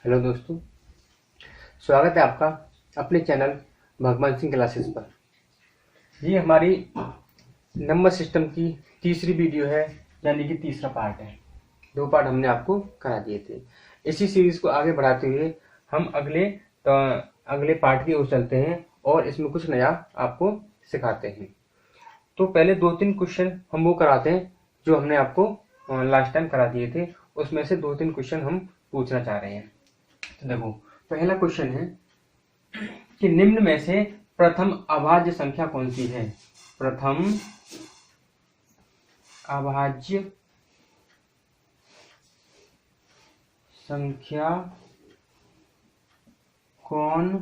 Hello दोस्तों, स्वागत है आपका अपने चैनल भगवान सिंह क्लासेस पर। ये हमारी नंबर सिस्टम की तीसरी वीडियो है, यानी कि तीसरा पार्ट है। 2 पार्ट हमने आपको करा दिए थे। इसी सीरीज को आगे बढ़ाते हुए हम अगले पार्ट की ओर चलते हैं और इसमें कुछ नया आपको सिखाते हैं। तो पहले 2-3 क्वेश्चन हम वो कराते हैं जो हमने आपको लास्ट टाइम करा दिए थे। उसमें से 2-3 क्वेश्चन हम पूछना चाह रहे हैं। तो देखो, पहला क्वेश्चन है कि निम्न में से प्रथम अभाज्य संख्या कौन सी है। प्रथम अभाज्य संख्या कौन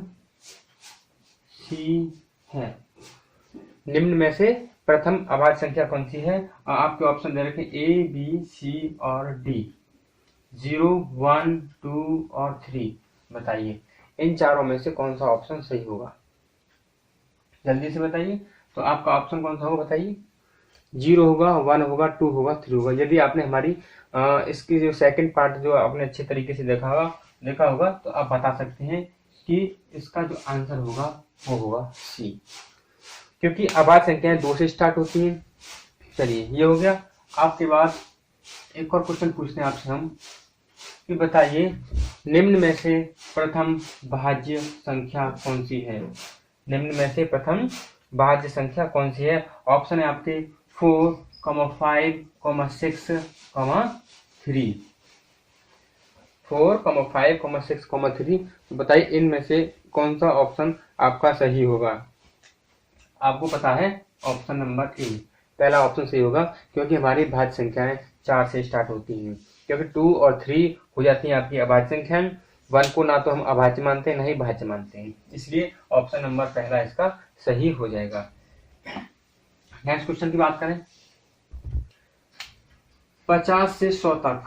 सी है। निम्न में से प्रथम अभाज्य संख्या कौन सी है। आपके ऑप्शन दे रखे ए, बी, सी और डी। 0, 1, 2 और 3। बताइए इन चारों में से कौन सा ऑप्शन सही होगा। जल्दी से बताइए। तो आपका ऑप्शन कौन सा होगा बताइए। 0 होगा, 1 होगा, 2 होगा, 3 होगा। यदि आपने हमारी इसकी जो सेकंड पार्ट जो आपने अच्छे तरीके से देखा होगा तो आप बता सकते हैं कि इसका जो आंसर होगा वो होगा सी, क्योंकि अभाज्य संख्याएं 2 से स्टार्ट होती हैं। चलिए, ये हो गया। आपके बाद एक और क्वेश्चन पूछते हैं आपसे हम कि बताइए निम्न में से प्रथम भाज्य संख्या कौन सी है। निम्न में से प्रथम भाज्य संख्या कौन सी है। ऑप्शन है आपके 4, 5, 6, 3। 4, 5, 6, 3। बताइए इनमें से कौन सा ऑप्शन आपका सही होगा। आपको पता है ऑप्शन नंबर ए, पहला ऑप्शन सही होगा, क्योंकि हमारी भाज्य संख्याएं 4 से स्टार्ट होती हैं। क्योंकि 2 और 3 हो जाती हैं आपकी अभाज्य संख्याएं। 1 को ना तो हम अभाज्य मानते हैं ना ही भाज्य मानते हैं, इसलिए ऑप्शन नंबर पहला इसका सही हो जाएगा। नेक्स्ट क्वेश्चन की बात करें। 50 से 100 तक,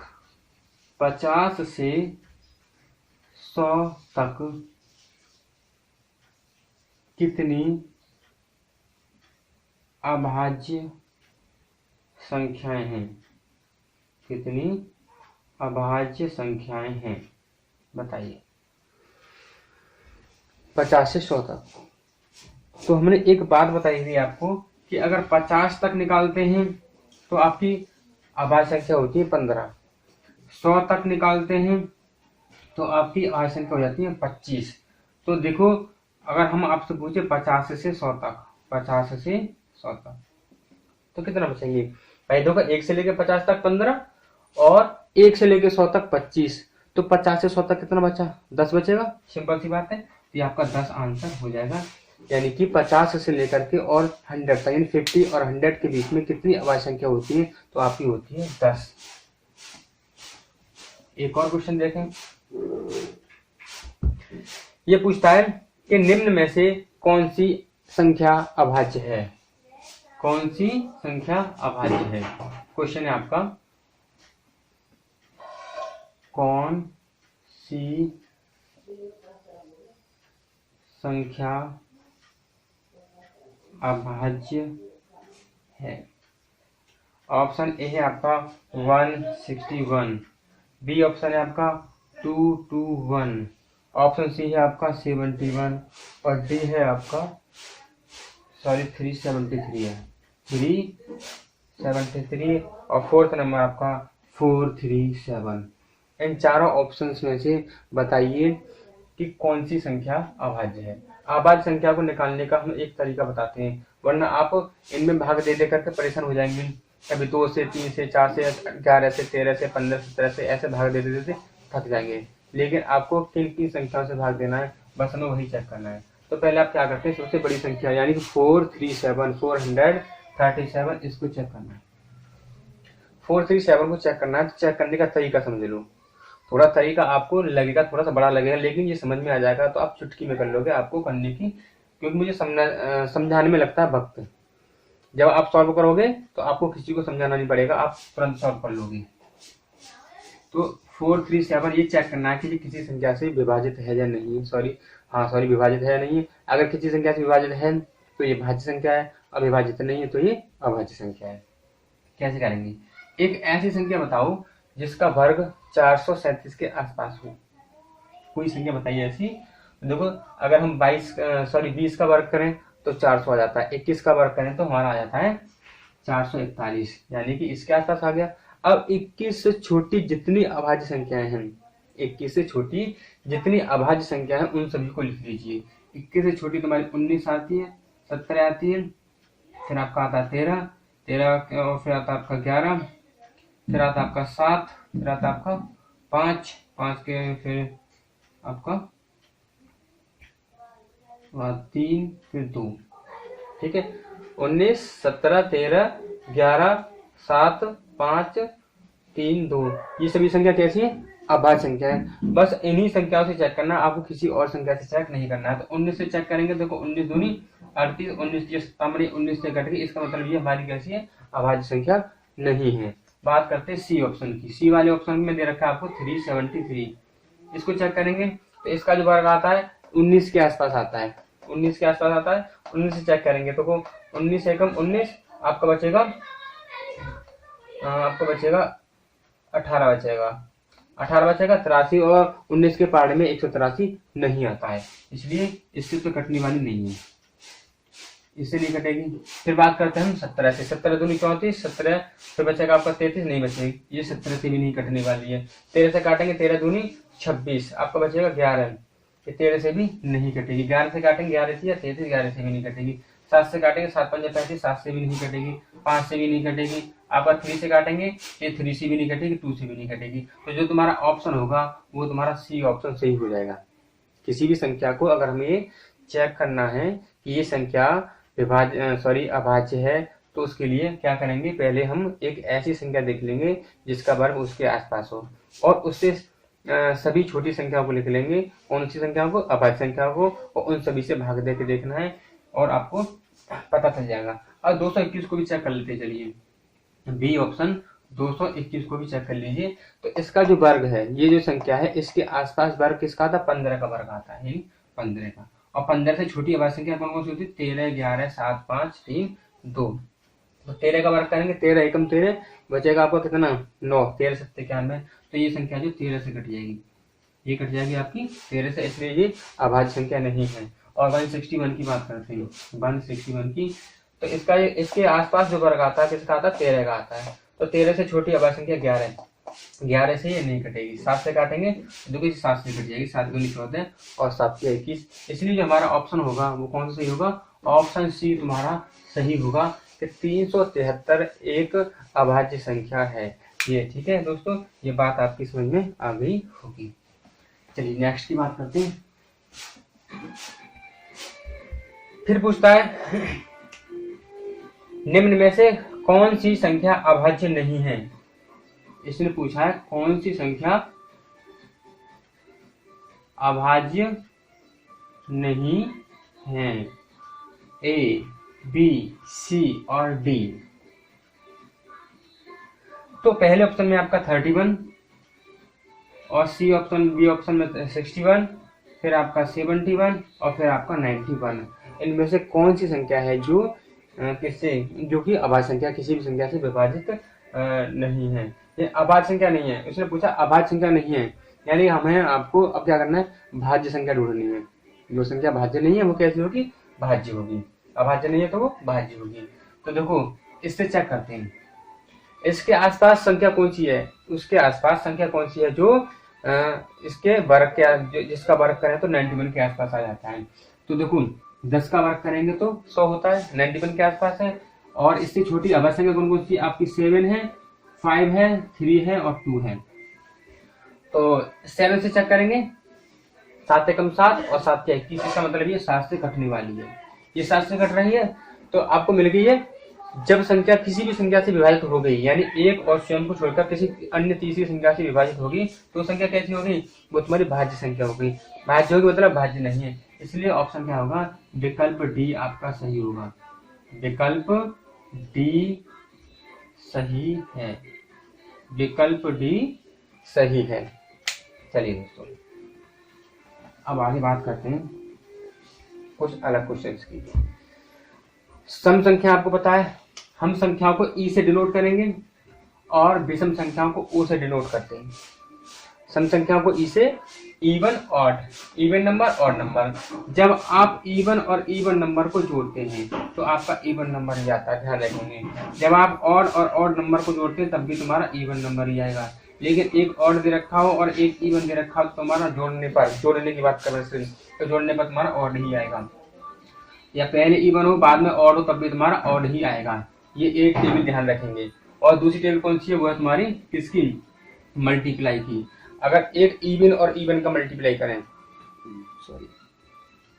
50 से 100 तक कितनी अभाज्य संख्याएं हैं। कितनी अभाज्य संख्याएं हैं बताइए। 50 से 100 तक। तो हमने एक बात बताई थी आपको कि अगर 50 तक निकालते हैं तो आपकी अभाज्य संख्या होती है 15। 100 तक निकालते हैं तो आपकी अभाज्य संख्या हो जाती है 25। तो देखो, अगर हम आपसे पूछे 50 से 100 तक, 50 से 100 तक, तो कितना बचेंगे भाई। देखो, 1 से लेकर 50 तक 15 और 1 से लेकर 100 तक 25। तो 50 से 100 तक कितना बचा, 10 बचेगा। सिंपल सी बात है। तो ये आपका 10 आंसर हो जाएगा। यानी कि 50 से लेकर के और 100 तक, यानी 50 और 100 के बीच में कितनी अभाज्य संख्या होती है, तो आपकी होती है 10। एक और क्वेश्चन देखें। ये पूछता है कि निम्न में से कौन सी संख्या अभाज्य है। कौन सी संख्या अभाज्य है। क्वेश्चन है आपका, कौन सी संख्या अभाज्य है। ऑप्शन ए है आपका 161, बी ऑप्शन है आपका 221, ऑप्शन सी है आपका 71 और डी है आपका 373 है, 373 और फोर्थ नंबर आपका 437। इन चारों ऑप्शंस में से बताइए कि कौन सी संख्या अभाज्य है। अभाज्य संख्या को निकालने का हम एक तरीका बताते हैं, वरना आप इनमें भाग दे दे करके परेशान हो जाएंगे। कभी 2 से 3 से 4 से 11 से 13 से 15 से 17 से ऐसे भाग दे देते थक जाएंगे। लेकिन आपको किन किन संख्याओं से भाग देना है, बस हमें वही चेक करना है। तो पहले आप क्या करते हैं, सबसे बड़ी संख्या यानी कि 437, 437, इसको चेक करना है। 437 को चेक करना है। तो चेक करने का तरीका समझ लो। थोड़ा तरीका आपको लगेगा, थोड़ा सा बड़ा लगेगा, लेकिन ये समझ में आ जाएगा तो आप चुटकी में कर लोगे आपको करने की, क्योंकि मुझे समझाने में लगता है वक्त। जब आप सॉल्व करोगे तो आपको किसी को समझाना नहीं पड़ेगा, आप तुरंत सॉल्व कर लोगे। तो 437 ये चेक करना है कि ये किसी संख्या से विभाजित है या नहीं है। विभाजित है या नहीं है। अगर किसी संख्या से विभाजित है तो ये भाज्य संख्या है, अविभाजित नहीं है तो ये अभाज्य संख्या है। कैसे करेंगे। एक ऐसी संख्या बताओ जिसका वर्ग 437 के आसपास हो। कोई संख्या बताइए ऐसी। देखो अगर हम 20 का वर्ग करें तो 400 आ जाता है, 21 का वर्ग करें तो हमारा आ जाता है 441, यानी कि इसके आसपास आ गया। अब 21 से छोटी जितनी अभाज्य संख्याएं हैं, 21 से छोटी जितनी अभाज्य संख्या है उन सभी को लिख लीजिए। 21 से छोटी तुम्हारी 19 आती है, 17 आती है, फिर आपका आता है 13 और फिर आता है आपका 11, फिर आता है आपका 7, फिर आता है आपका 5 के फिर आपका 3 फिर 2। ठीक है, 19, 17, 13, 11, 7, 5, 3, 2 ये सभी संख्या कैसी है? अभाज्य संख्या है। बस इन्हीं संख्याओं से चेक करना, आपको किसी और संख्या से चेक नहीं करना है। तो 19 से चेक करेंगे, देखो 19 दूनी 38, 19 ये 19 से घट गई, इसका मतलब ये हमारी कैसी है? अभाज्य संख्या नहीं है। बात करते हैं सी ऑप्शन की। सी वाले ऑप्शन में दे रखा है आपको 373, इसको चेक करेंगे तो इसका जो वर्ग आता है 19 के आसपास आता है, 19 के आसपास आता है। 19 से चेक करेंगे तो 19 एकम 19, आपका बचेगा 18 बचेगा, 83 और 19 के पार्ट में 183 नहीं आता है, इसलिए इससे तो कटने वाली नहीं है, इससे नहीं कटेगी। फिर बात करते हैं हम 17 से। 17 दूनी 34, 17 फिर बचेगा आपका 33 नहीं बचेगी, ये 17 से भी नहीं कटने वाली है। 13 से काटेंगे, 13 दूनी 26, आपका बचेगा 11, ये 13 से भी नहीं कटेगी। 11 से काटेंगे 11 से या 33, 11 से भी नहीं कटेगी। 7 से काटेंगे 7 पंजे 35, 7 से भी नहीं कटेगी, 5 से भी नहीं कटेगी। आपका 3 से काटेंगे, ये 3 से भी नहीं कटेगी, 2 से भी नहीं कटेगी। तो जो तुम्हारा ऑप्शन होगा वो तुम्हारा सी ऑप्शन सही हो जाएगा। किसी भी संख्या को अगर हमें चेक करना है कि ये संख्या अभाज्य है, तो उसके लिए क्या करेंगे, पहले हम एक ऐसी संख्या देख लेंगे जिसका वर्ग उसके आसपास हो, और उससे सभी छोटी संख्याओं को लिख लेंगे। कौन सी संख्याओं को? अभाज्य संख्याओं को, और उन सभी से भाग दे के देखना है और आपको पता चल जाएगा। और 221 को भी चेक कर लेते, चलिए बी ऑप्शन 221 को भी चेक कर लीजिए। तो इसका जो वर्ग है, ये जो संख्या है, इसके आसपास वर्ग किसका आता? 15 का वर्ग आता है, 15 का। और 15 से छोटी अभाज्य संख्या कौन कौन सी होती है? 13, 11, 7, 5, 3, 2। तो 13 का वर्ग करेंगे, 13 एकम 13, बचेगा आपका कितना? 9, 13 7 91। तो ये संख्या जो 13 से कट जाएगी, ये कट जाएगी आपकी 13 से, इसलिए ये अभाज्य संख्या नहीं है। और 161 की बात करते हैं, 161 की, तो इसके आसपास जो वर्ग आता है किसका आता है? 13 का आता है। तो 13 से छोटी अभाज्य संख्या 11 से ये नहीं कटेगी। 7 से काटेंगे, देखो 7 से कट जाएगी, 7 दूनी 14 और 7 के 21, इसलिए जो हमारा ऑप्शन होगा वो कौन सा सही होगा? ऑप्शन सी तुम्हारा सही होगा कि 373 एक अभाज्य संख्या है ये। ठीक है दोस्तों, ये बात आपकी समझ में आ गई होगी। चलिए नेक्स्ट की बात करते हैं। फिर पूछता है निम्न में से कौन सी संख्या अभाज्य नहीं है? इसने पूछा है कौन सी संख्या अभाज्य नहीं है, ए, बी, सी और डी। तो पहले ऑप्शन में आपका 31 और बी ऑप्शन में 61, फिर आपका 71 और फिर आपका 91। इनमें से कौन सी संख्या है जो कि अभाज्य संख्या, किसी भी संख्या से विभाजित नहीं है? ये अभाज्य संख्या नहीं है। उसने पूछा अभाज्य संख्या नहीं है, यानी हमें आपको अब क्या करना है? भाज्य संख्या ढूंढनी है। जो संख्या भाज्य नहीं है वो कैसी होगी? भाज्य होगी। अभाज्य नहीं है तो वो भाज्य होगी। तो देखो इससे चेक करते हैं, इसके आसपास संख्या कौन सी है, उसके आसपास संख्या कौन सी है जो इसके वर्ग के, जिसका वर्ग करें तो 91 के आसपास आ जाता है। तो देखो 10 का वर्ग करेंगे तो 100 होता है, 91 के आसपास है। और इससे छोटी अभाज्य संख्या कौन कौन सी? आपकी 7 है, 5 है, 3 है और 2 है। तो 7 से चेक करेंगे, 7 एकम 7 और 7 के 21, इसका मतलब ये 7 से कटने वाली है, ये 7 से कट रही है। तो आपको मिल गई है जब संख्या किसी भी संख्या से विभाजित हो गई, यानी एक और स्वयं को छोड़कर किसी अन्य तीसरी संख्या से विभाजित होगी, तो संख्या कैसी हो गई? वो तुम्हारी भाज्य संख्या हो गई। भाज्य होगी मतलब भाज्य नहीं है, इसलिए ऑप्शन क्या होगा? विकल्प डी आपका सही होगा। विकल्प डी सही है, विकल्प डी सही है। चलिए दोस्तों अब आगे बात करते हैं कुछ अलग क्वेश्चंस की। सम संख्या आपको पता है, हम संख्याओं को ई से डिनोट करेंगे और विषम संख्याओं को ओ से डिनोट करते हैं। सम संख्याओं को ई से even odd, even number odd number. जब आप इवन और इवन नंबर को जोड़ते हैं तो आपका इवन नंबर ही आता है, ध्यान रखेंगे। जब आप ऑड और ऑड नंबर को जोड़ते हैं तब भी तुम्हारा इवन नंबर ही आएगा। लेकिन एक ऑड दे रखा हो और एक इवन दे रखा हो तो तुम्हारा जोड़ने की बात कर रहे हैं तो जोड़ने पर तुम्हारा ऑड ही आएगा, या पहले इवन हो बाद में ऑड हो तब भी तुम्हारा ऑड ही आएगा। ये एक टेबल ध्यान रखेंगे। और दूसरी टेबल कौन सी है, वो है तुम्हारी किसकी, मल्टीप्लाई की। अगर एक इवन और इवन का मल्टीप्लाई करें, सॉरी,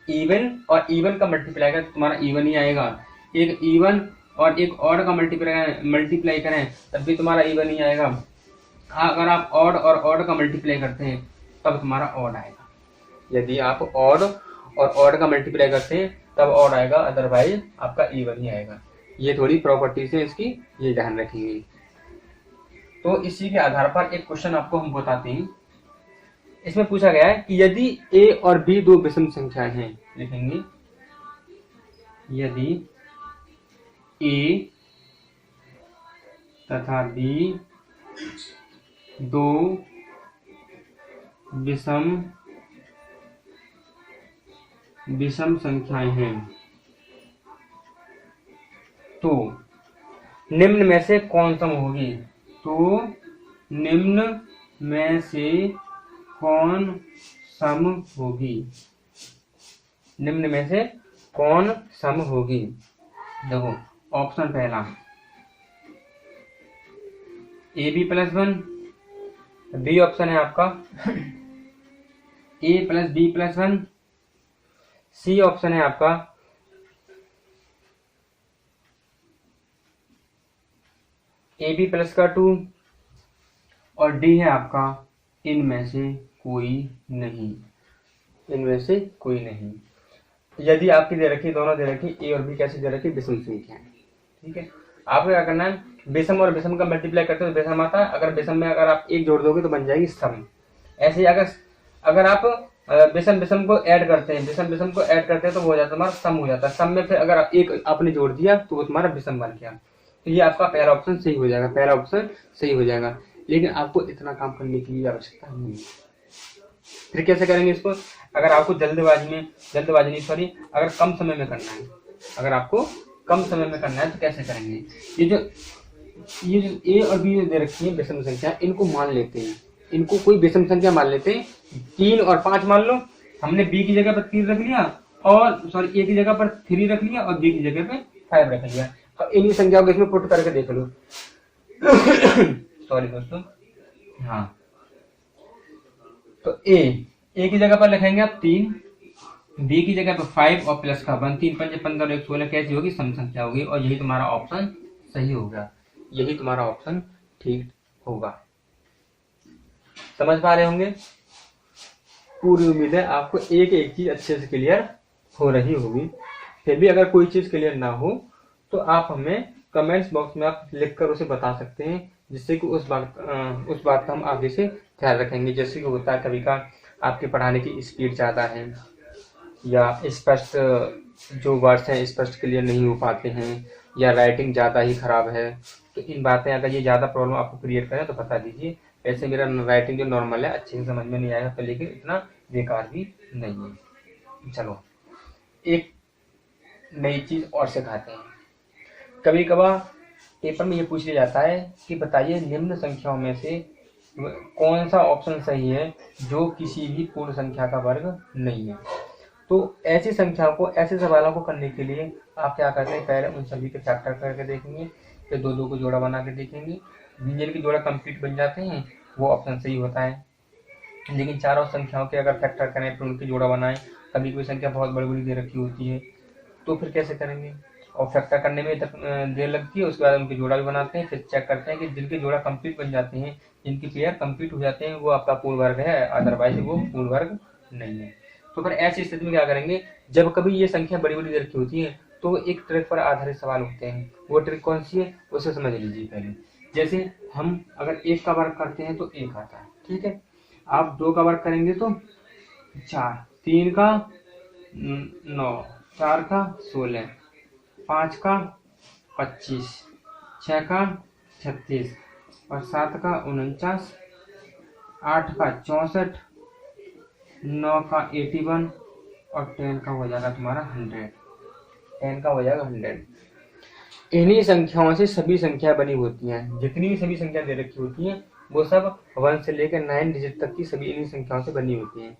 इवन और इवन का मल्टीप्लाई करें तो तुम्हारा इवन ही आएगा। एक इवन और एक ऑड का मल्टीप्लाई करें तब भी तुम्हारा इवन ही आएगा। अगर आप ऑड और ऑड का मल्टीप्लाई करते हैं तब तुम्हारा ऑड आएगा। यदि आप ऑड और ऑड का मल्टीप्लाई करते हैं तब ऑड आएगा, अदरवाइज आपका इवन ही आएगा। ये थोड़ी प्रॉपर्टीज है इसकी, ये ध्यान रखेंगे। तो इसी के आधार पर एक क्वेश्चन आपको हम बताते हैं। इसमें पूछा गया है कि यदि ए और बी दो विषम संख्याएं हैं, लिखेंगे यदि ए तथा बी दो विषम संख्याएं हैं तो निम्न में से कौन सम होगी। तो निम्न में से कौन सम होगी, निम्न में से कौन सम होगी। देखो ऑप्शन पहला A B plus one, B option है आपका A plus B plus one, C option है आपका ए बी प्लस का 2 और डी है आपका इनमें से कोई नहीं, इनमें से कोई नहीं। यदि आपकी दे रखी, दोनों दे रखी, ए और बी कैसे दे रखी, विषम संख्या है, ठीक है। आपको क्या करना है, विषम और विषम का मल्टीप्लाई करते हो तो विषम आता है। अगर विषम में अगर आप एक जोड़ दोगे तो बन जाएगी सम। ऐसे ही अगर आप विषम को ऐड करते हैं, विषम को ऐड करते हैं तो वो हो जाता है तुम्हारा सम हो जाता है। सम में फिर अगर एक आपने जोड़ दिया तो वो तुम्हारा विषम बन गया। तो ये आपका पहला ऑप्शन सही हो जाएगा, पहला ऑप्शन सही हो जाएगा। लेकिन आपको इतना काम करने की आवश्यकता नहीं है। फिर कैसे करेंगे इसको, अगर आपको जल्दबाजी नहीं सॉरी, अगर कम समय में करना है, अगर आपको कम समय में करना है तो कैसे करेंगे। ये जो ए और बी दे रखी है विषम संख्या, इनको मान लेते हैं, इनको कोई विषम संख्या मान लेते हैं। 3 और 5 मान लो, हमने बी की जगह पर 3 रख लिया और सॉरी ए की जगह पर 3 रख लिया और बी की जगह पे 5 रख लिया। अब इन्हीं संख्याओं को इसमें पुट करके देख लो सॉरी दोस्तों, हाँ। तो ए की जगह पर लिखेंगे आप 3, बी की जगह पर 5 और प्लस का 1, 3 5 15 और 1 16 कैसी होगी, सम संख्या होगी। और यही तुम्हारा ऑप्शन सही होगा, यही तुम्हारा ऑप्शन ठीक होगा। समझ पा रहे होंगे। पूरी उम्मीद है आपको एक एक चीज अच्छे से क्लियर हो रही होगी। फिर भी अगर कोई चीज क्लियर ना हो तो आप हमें कमेंट्स बॉक्स में आप लिखकर उसे बता सकते हैं, जिससे कि उस बात का हम आगे से ख्याल रखेंगे। जैसे कि होता है कभी का आपके पढ़ाने की स्पीड ज़्यादा है या स्पष्ट जो वर्ड्स हैं स्पष्ट क्लियर नहीं हो पाते हैं या राइटिंग ज़्यादा ही खराब है, तो इन बातें अगर ये ज़्यादा प्रॉब्लम आपको क्रिएट करें तो बता दीजिए। वैसे मेरा राइटिंग जो नॉर्मल है, अच्छे से समझ में नहीं आएगा तो, लेकिन इतना बेकार भी नहीं है। चलो एक नई चीज़ और सिखाते हैं। कभी कभार पेपर में ये पूछ लिया जाता है कि बताइए निम्न संख्याओं में से कौन सा ऑप्शन सही है जो किसी भी पूर्ण संख्या का वर्ग नहीं है। तो ऐसी संख्याओं को, ऐसे सवालों को करने के लिए आप क्या करते हैं, पहले उन सभी के फैक्टर करके देखेंगे, फिर दो को जोड़ा बना के देखेंगे। जिनके जोड़ा कंप्लीट बन जाते हैं वो ऑप्शन सही होता है। लेकिन चारों संख्याओं के अगर फैक्टर करें फिर उनकी जोड़ा बनाएं, कभी कोई संख्या बहुत बड़ी बड़ी दे रखी होती है तो फिर कैसे करेंगे, और फैक्टर करने में देर लगती है। उसके बाद उनकी जोड़ा भी बनाते हैं, फिर चेक करते हैं कि जिनके जोड़ा कंप्लीट बन जाते हैं, जिनकी पेयर कंप्लीट हो जाते हैं, वो आपका पूर्ण वर्ग है, अदरवाइज वो पूर्ण वर्ग नहीं है। तो फिर ऐसी स्थिति में क्या करेंगे, जब कभी ये संख्या बड़ी बड़ी दे रखी होती है तो एक ट्रिक पर आधारित सवाल होते हैं। वो ट्रिक कौन सी है उसे समझ लीजिए पहले। जैसे हम अगर 1 का वर्ग करते हैं तो 1 आता है, ठीक है। आप 2 का वर्ग करेंगे तो 4, 3 का 9, 4 का 16, 5 का 25, 6 का 36 और 7 का 49, 8 का 64, 9 का 81 और 10 का हो जाएगा तुम्हारा 100। 10 का हो जाएगा 100। इन्हीं संख्याओं से सभी संख्या बनी होती हैं। जितनी भी सभी संख्या दे रखी होती हैं वो सब 1 से लेकर 9 डिजिट तक की सभी इन्हीं संख्याओं से बनी होती हैं।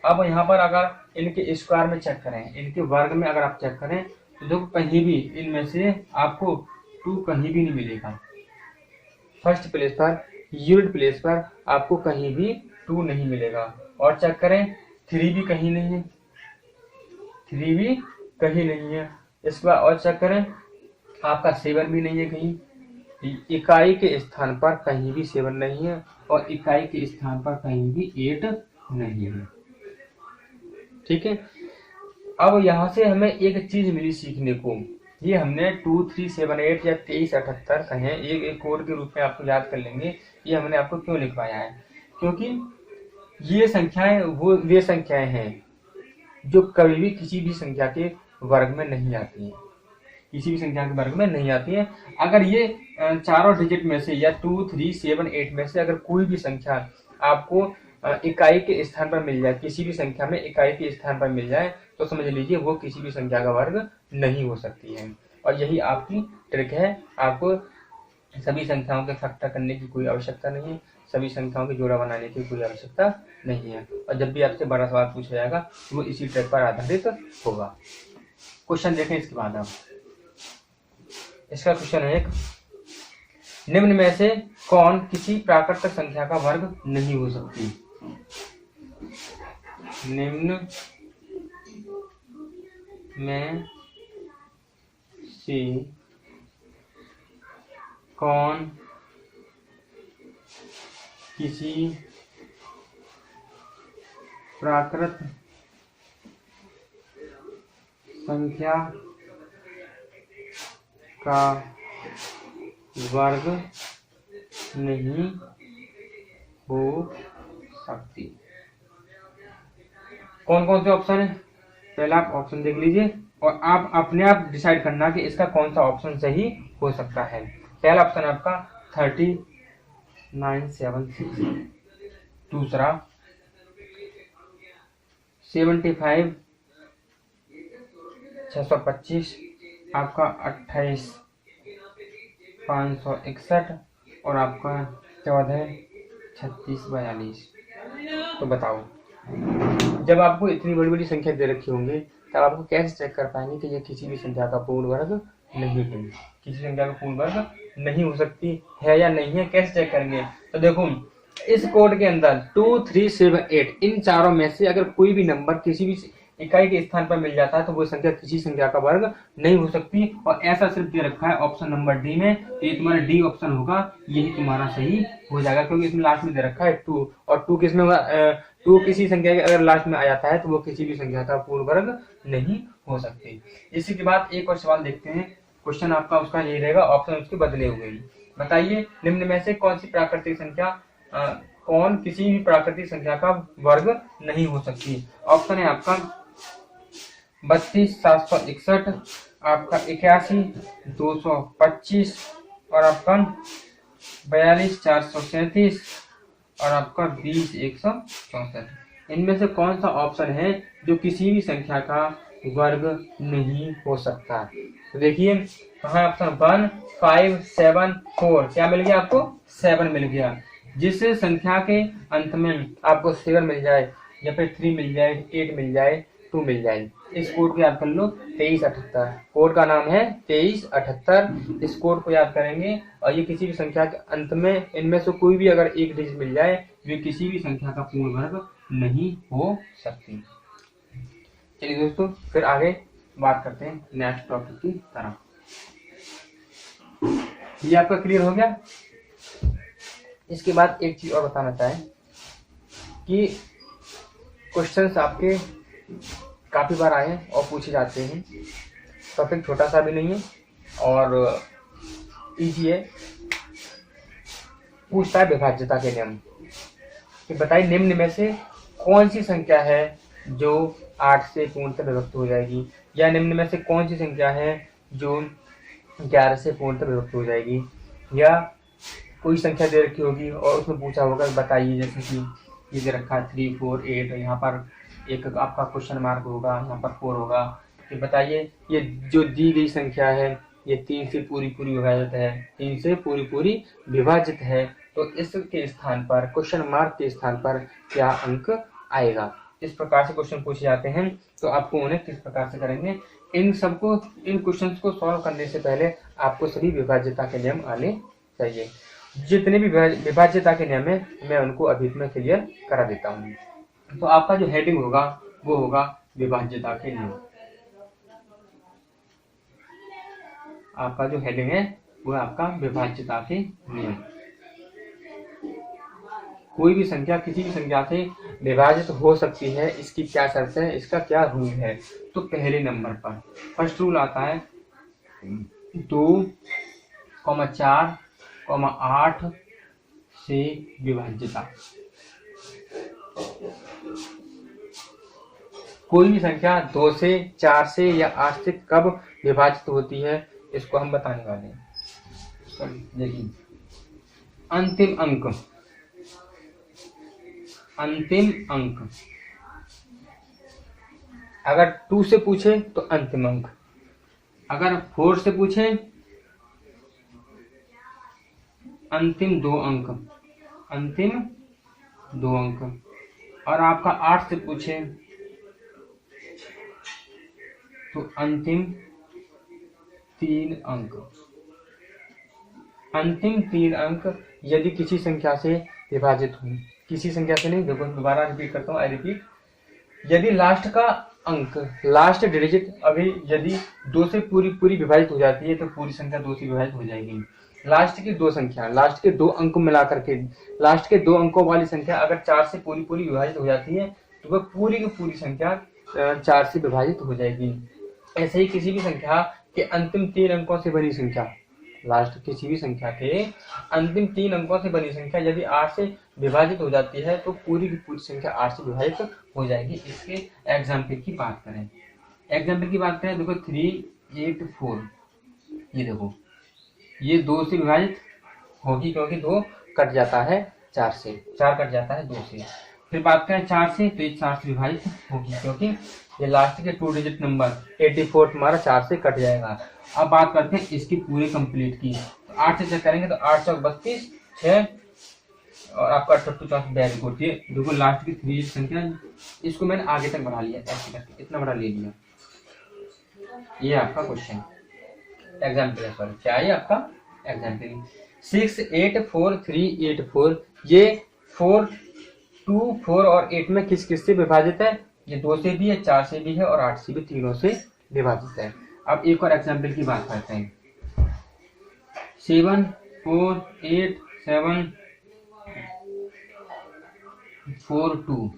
अब यहाँ पर अगर इनके स्क्वायर में चेक करें, इनके वर्ग में अगर आप चेक करें तो देखो कहीं भी इनमें से आपको 2 कहीं भी नहीं मिलेगा। फर्स्ट प्लेस पर, यूनिट प्लेस पर आपको कहीं भी 2 नहीं मिलेगा। और चेक करें 3 भी कहीं नहीं है, 3 भी कहीं नहीं है। इस बार और चेक करें आपका 7 भी नहीं है कहीं। इकाई के स्थान पर कहीं भी 7 नहीं है और इकाई के स्थान पर कहीं भी 8 नहीं है। ठीक है। अब यहाँ से हमें एक चीज मिली सीखने को। ये हमने 2, 3, 7, 8 या 23, 78 कहें, एक कोड के रूप में आपको याद कर लेंगे। ये हमने आपको क्यों लिखवाया है? क्योंकि ये संख्याएं वे संख्याएं हैं जो कभी भी किसी भी संख्या के वर्ग में नहीं आती हैं, किसी भी संख्या के वर्ग में नहीं आती है। अगर ये चारों डिजिट में से या 2, 3, 7, 8 में से अगर कोई भी संख्या आपको इकाई के स्थान पर मिल जाए, किसी भी संख्या में इकाई के स्थान पर मिल जाए, तो समझ लीजिए वो किसी भी संख्या का वर्ग नहीं हो सकती है। और यही आपकी ट्रिक है। आपको सभी संख्याओं के फैक्टर करने की कोई आवश्यकता नहीं है, सभी संख्याओं के जोड़ा बनाने की कोई आवश्यकता नहीं है। और जब भी आपसे बड़ा सवाल पूछा जाएगा वो इसी ट्रिक पर आधारित होगा। क्वेश्चन देखें इसके बाद आप। इसका क्वेश्चन है एक, निम्न में से कौन किसी प्राकृतिक संख्या का वर्ग नहीं हो सकती? निम्न में से कौन किसी प्राकृत संख्या का वर्ग नहीं हो सकती? कौन कौन से ऑप्शन है? पहले आप ऑप्शन देख लीजिए और आप अपने आप डिसाइड करना कि इसका कौन सा ऑप्शन सही हो सकता है। पहला ऑप्शन है आपका 3976, दूसरा 75 625, आपका 28 561 और आपका 14 36 42। तो बताओ, जब आपको इतनी बड़ी बड़ी संख्या दे रखी होंगी तब आपको कैसे चेक कर पाएंगे कि ये किसी भी संख्या का पूर्ण वर्ग नहीं है? किसी संख्या का पूर्ण वर्ग नहीं हो सकती है या नहीं है, कैसे चेक करेंगे? तो देखो इस कोड के अंदर 2, 3, 7, 8 इन चारों में से अगर कोई भी नंबर किसी भी इकाई के स्थान पर मिल जाता है तो वो संख्या किसी संख्या का वर्ग नहीं हो सकती। और ऐसा सिर्फ दे रखा है ऑप्शन नंबर डी में, तो ये तुम्हारा डी ऑप्शन होगा, यही तुम्हारा सही हो जाएगा। क्योंकि इसमें लास्ट में दे रखा है 2 और 2 किसमें होगा? 2 किसी संख्या के अगर लास्ट में आ जाता है तो वो किसी भी संख्या का पूर्ण वर्ग नहीं हो सकती। इसी के बाद एक और सवाल देखते हैं। क्वेश्चन आपका उसका यही रहेगा, ऑप्शन उसके बदले हुए। बताइए निम्न में से कौन सी प्राकृतिक संख्या कौन किसी भी प्राकृतिक संख्या का वर्ग नहीं हो सकती? ऑप्शन है आपका 32 761, आपका 81 225 और आपका 42 437 और आपका 20 164। इनमें से कौन सा ऑप्शन है जो किसी भी संख्या का वर्ग नहीं हो सकता? तो देखिए कहाँ ऑप्शन 1 5 7 4, क्या मिल गया आपको? 7 मिल गया। जिस संख्या के अंत में आपको 7 मिल जाए या फिर 3 मिल जाए, 8 मिल जाए, 2 मिल जाए, इस कोड को याद कर लो 2378। कोड का नाम है 2378। इस कोड को याद करेंगे और ये किसी भी संख्या के अंत में इनमें से कोई भी अगर एक डिजिट मिल जाए वे किसी भी संख्या का पूर्ण वर्ग नहीं हो सकती। चलिए दोस्तों फिर आगे बात करते हैं नेक्स्ट टॉपिक की तरफ। ये आपका क्लियर हो गया? इसके बाद एक चीज और बताना चाहें कि क्वेश्चंस आपके काफी बार आए हैं और पूछे जाते हैं। टॉपिक छोटा सा भी नहीं है और इजी है। पूछता है विभाज्यता के नियम कि बताइए निम्न में से कौन सी संख्या है जो 8 से पूर्णतः विभक्त हो जाएगी, या निम्न में से कौन सी संख्या है जो 11 से पूर्णतः विभक्त हो जाएगी, या कोई संख्या दे रखी होगी और उसमें पूछा होगा बताइए, जैसे कि ये दे रखा है 3, 4, 8, यहाँ पर एक आपका क्वेश्चन मार्क होगा, यहाँ पर 4 होगा, कि बताइए ये जो दी गई संख्या है ये 3 से पूरी पूरी विभाजित है, 3 से पूरी पूरी विभाजित है, तो इसके स्थान पर क्वेश्चन मार्क के स्थान पर क्या अंक आएगा। इस प्रकार से क्वेश्चन पूछे जाते हैं, तो आपको उन्हें किस प्रकार से करेंगे, इन क्वेश्चंस को सॉल्व करने से पहले आपको सभी विभाज्यता के नियम आने चाहिए। जितने भी विभाज्यता के नियम है मैं उनको अभी मैं क्लियर करा देता हूँ। तो आपका जो हेडिंग होगा वो होगा विभाज्यता के नियम। आपका जो हेडिंग है वो आपका विभाज्यता के नियम। कोई भी संख्या किसी भी संख्या से विभाजित हो सकती है, इसकी क्या शर्त है, इसका क्या रूल है। तो पहले नंबर पर फर्स्ट रूल आता है 2, 4, 8 से विभाज्यता। कोई भी संख्या 2 से, 4 से या 8 से कब विभाजित होती है इसको हम बताने वाले हैं। देखिए अंतिम अंक अगर 2 से पूछे तो अंतिम अंक, अगर 4 से पूछे अंतिम 2 अंक, और आपका 8 से पूछे तो अंतिम 3 अंक। अंतिम 3 अंक यदि किसी संख्या से विभाजित हो, किसी संख्या से नहीं, देखो दोबारा रिपीट करता हूँ, आई रिपीट, यदि लास्ट का अंक, लास्ट डिजिट अभी यदि 2 से पूरी पूरी विभाजित हो जाती है तो पूरी संख्या 2 से विभाजित हो जाएगी। लास्ट की 2 संख्या, लास्ट के 2 अंक मिला करके, लास्ट के 2 अंकों वाली संख्या अगर 4 से पूरी पूरी विभाजित हो जाती है तो वह पूरी की पूरी संख्या 4 से विभाजित हो जाएगी। ऐसे ही किसी भी संख्या के अंतिम 3 अंकों से बनी संख्या, लास्ट किसी भी संख्या के अंतिम 3 अंकों से बनी संख्या यदि 8 से विभाजित हो जाती है तो पूरी की पूरी संख्या 8 से विभाजित हो जाएगी। इसके एग्जाम्पल की बात करें, देखो 3, 8, 4, ये देखो ये 2 से विभाजित होगी क्योंकि 2 कट जाता है 4 से, 4 कट जाता है 2 से। फिर बात करें 4 से, तो ये 4 से विभाजित होगी क्योंकि ये लास्ट के 2 डिजिट नंबर 84 हमारा 4 से कट जाएगा। अब बात करते हैं इसकी पूरे कंप्लीट की, तो 8 से चेक करेंगे तो 8 चौक 32, 6 और आपका 8 वेरी गुड। ये देखो लास्ट की 3 डिजिट संख्या, इसको मैंने आगे तक बढ़ा लिया, ऐसे करके इतना बड़ा ले लिया। ये आपका क्वेश्चन एग्जाम्पल है, सॉरी क्या है आपका एग्जाम्पल। 6, 8, 4, 3, 8, 4, ये 4, 2, 4 और 8 में किस किस से विभाजित है, ये 2 से भी है, 4 से भी है और 8 से भी, तीनों से विभाजित है। अब एक और एग्जाम्पल की बात करते हैं। 7, 4, 8, 7, 4, 2,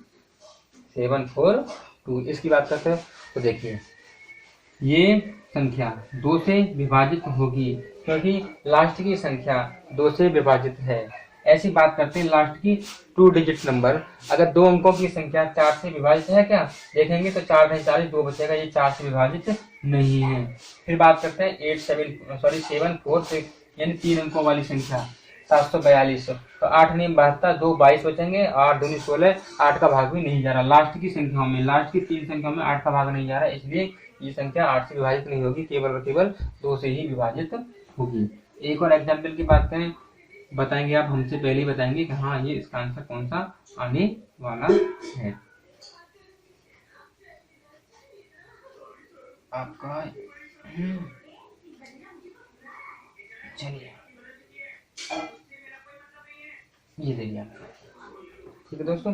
7, 4, 2, इसकी बात करते हैं। तो देखिए ये संख्या 2 से विभाजित होगी क्योंकि लास्ट की संख्या 2 से विभाजित है। ऐसी बात करते हैं लास्ट की 2 डिजिट नंबर, अगर 2 अंकों की संख्या 4 से विभाजित है क्या, देखेंगे तो 4 नहीं 40, 2 बचेगा, ये 4 से विभाजित नहीं है। फिर बात करते हैं 7, 4, 6 यानी 3 अंकों वाली संख्या 742, तो 8 नहीं 72, 2 22 बचेंगे, 8 दूनी 16, 8 का भाग भी नहीं जा रहा। लास्ट की संख्याओं में, लास्ट की 3 संख्याओं में 8 का भाग नहीं जा रहा, इसलिए ये संख्या 8 से विभाजित नहीं होगी, केवल और केवल 2 से ही विभाजित होगी। एक और एग्जाम्पल की बात करें, बताएंगे आप हमसे पहले ही बताएंगे कि हाँ ये इसका आंसर कौन सा आने वाला है। आपका चलिए ये दे दिया, ठीक है दोस्तों।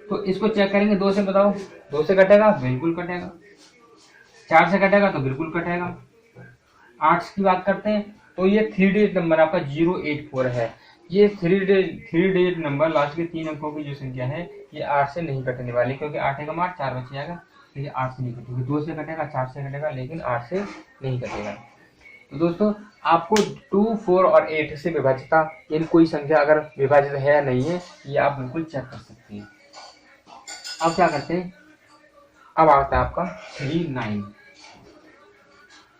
तो इसको चेक करेंगे 2 से, बताओ 2 से कटेगा, बिल्कुल कटेगा। 4 से कटेगा तो बिल्कुल कटेगा। 8 की बात करते हैं तो ये 3 डिजिट नंबर आपका 084 है। ये 3 डिजिट नंबर लास्ट के 3 अंकों की जो संख्या है ये 8 से नहीं कटने वाली क्योंकि 8 एकम 8, 4 बच जाएगा, तो ये 8 से नहीं कटेगी। 2 से कटेगा, 4 से कटेगा, लेकिन 8 से नहीं कटेगा। तो दोस्तों आपको 2, 4 और 8 से विभाजिता इन कोई संख्या अगर विभाजित है या नहीं है ये आप बिल्कुल चेक कर सकते हैं। अब क्या करते हैं, अब आता है आपका 3, 9,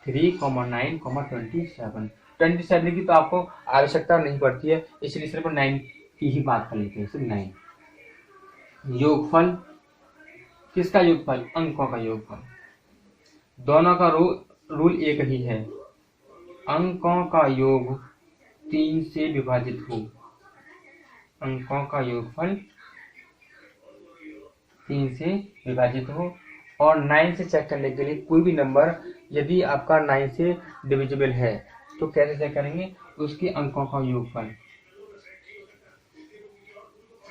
3, 9, 27। 27 की तो आपको आवश्यकता नहीं पड़ती है, इसलिए सिर्फ 9 की ही बात कर लेते हैं, सिर्फ 9। योगफल, किसका योगफल? अंकों का योगफल। दोनों का रूल एक ही है, अंकों का योग 3 से विभाजित हो। अंकों का योगफल 3 से विभाजित हो। और 9 से चेक करने के लिए कोई भी नंबर यदि आपका 9 से डिविजिबल है तो कैसे चेक करेंगे? उसके अंकों का योगफल,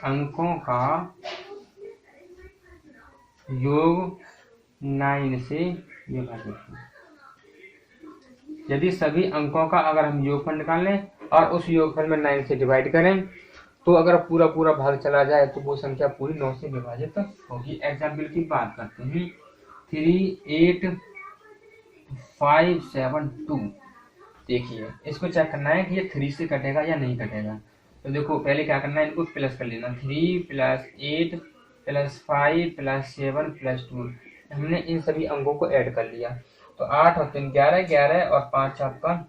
अंकों का योग 9 से विभाजित हो। यदि सभी अंकों का अगर हम योगफल निकाल लें और उस योगफल में 9 से डिवाइड करें तो अगर पूरा पूरा भाग चला जाए तो वो संख्या पूरी 9 से विभाजित होगी। एग्जाम्पल की बात करते हैं, 3, 8, 5, 7, 2। देखिए इसको चेक करना है कि ये 3 से कटेगा या नहीं कटेगा। तो देखो पहले क्या करना है, इनको प्लस कर लेना, 3 + 8 + 5 + 7 + 2। हमने इन सभी अंकों को ऐड कर लिया तो 8 और 3 11, 11 और 5 आपका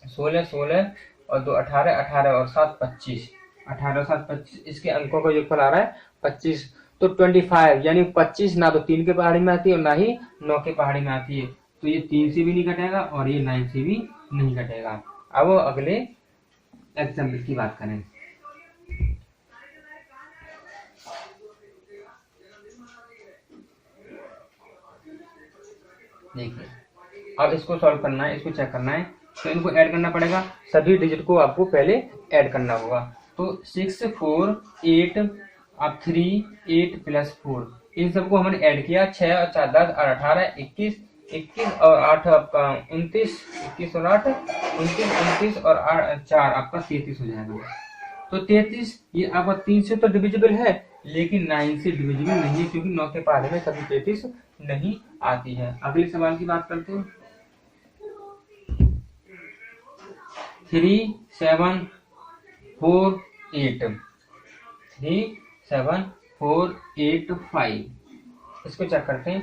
16, 16 और 2 18, 18 और 7 25, 18 और 7 25। इसके अंकों का योगफल आ रहा है 25। तो 25 यानी 25 ना तो 3 के पहाड़ी में आती है और ना ही 9 के पहाड़ी में आती है, तो ये 3 से भी नहीं कटेगा और ये 9 से भी नहीं कटेगा। अब अगले एग्जाम्पल की बात करें, देखिए अब इसको सॉल्व करना है, इसको चेक करना है तो इनको ऐड करना पड़ेगा, सभी डिजिट को आपको पहले ऐड करना होगा। तो 6, 4, 8, अब 3, 8 + 4, इन सबको हमने ऐड किया, 6 और 4 10 और 18 21, 21 और 8 आपका 29, 21 और 8 29, 29 और 4 आपका 33 हो जाएगा। तो 33 ये आपका 3 से तो डिविजिबल है लेकिन 9 से डिविजिबल नहीं है क्योंकि 9 के पहाड़े में कभी 33 नहीं आती है। अगले सवाल की बात करते हैं, 3, 7, 4, 8, 3, 7, 4, 8, 5। इसको चेक करते हैं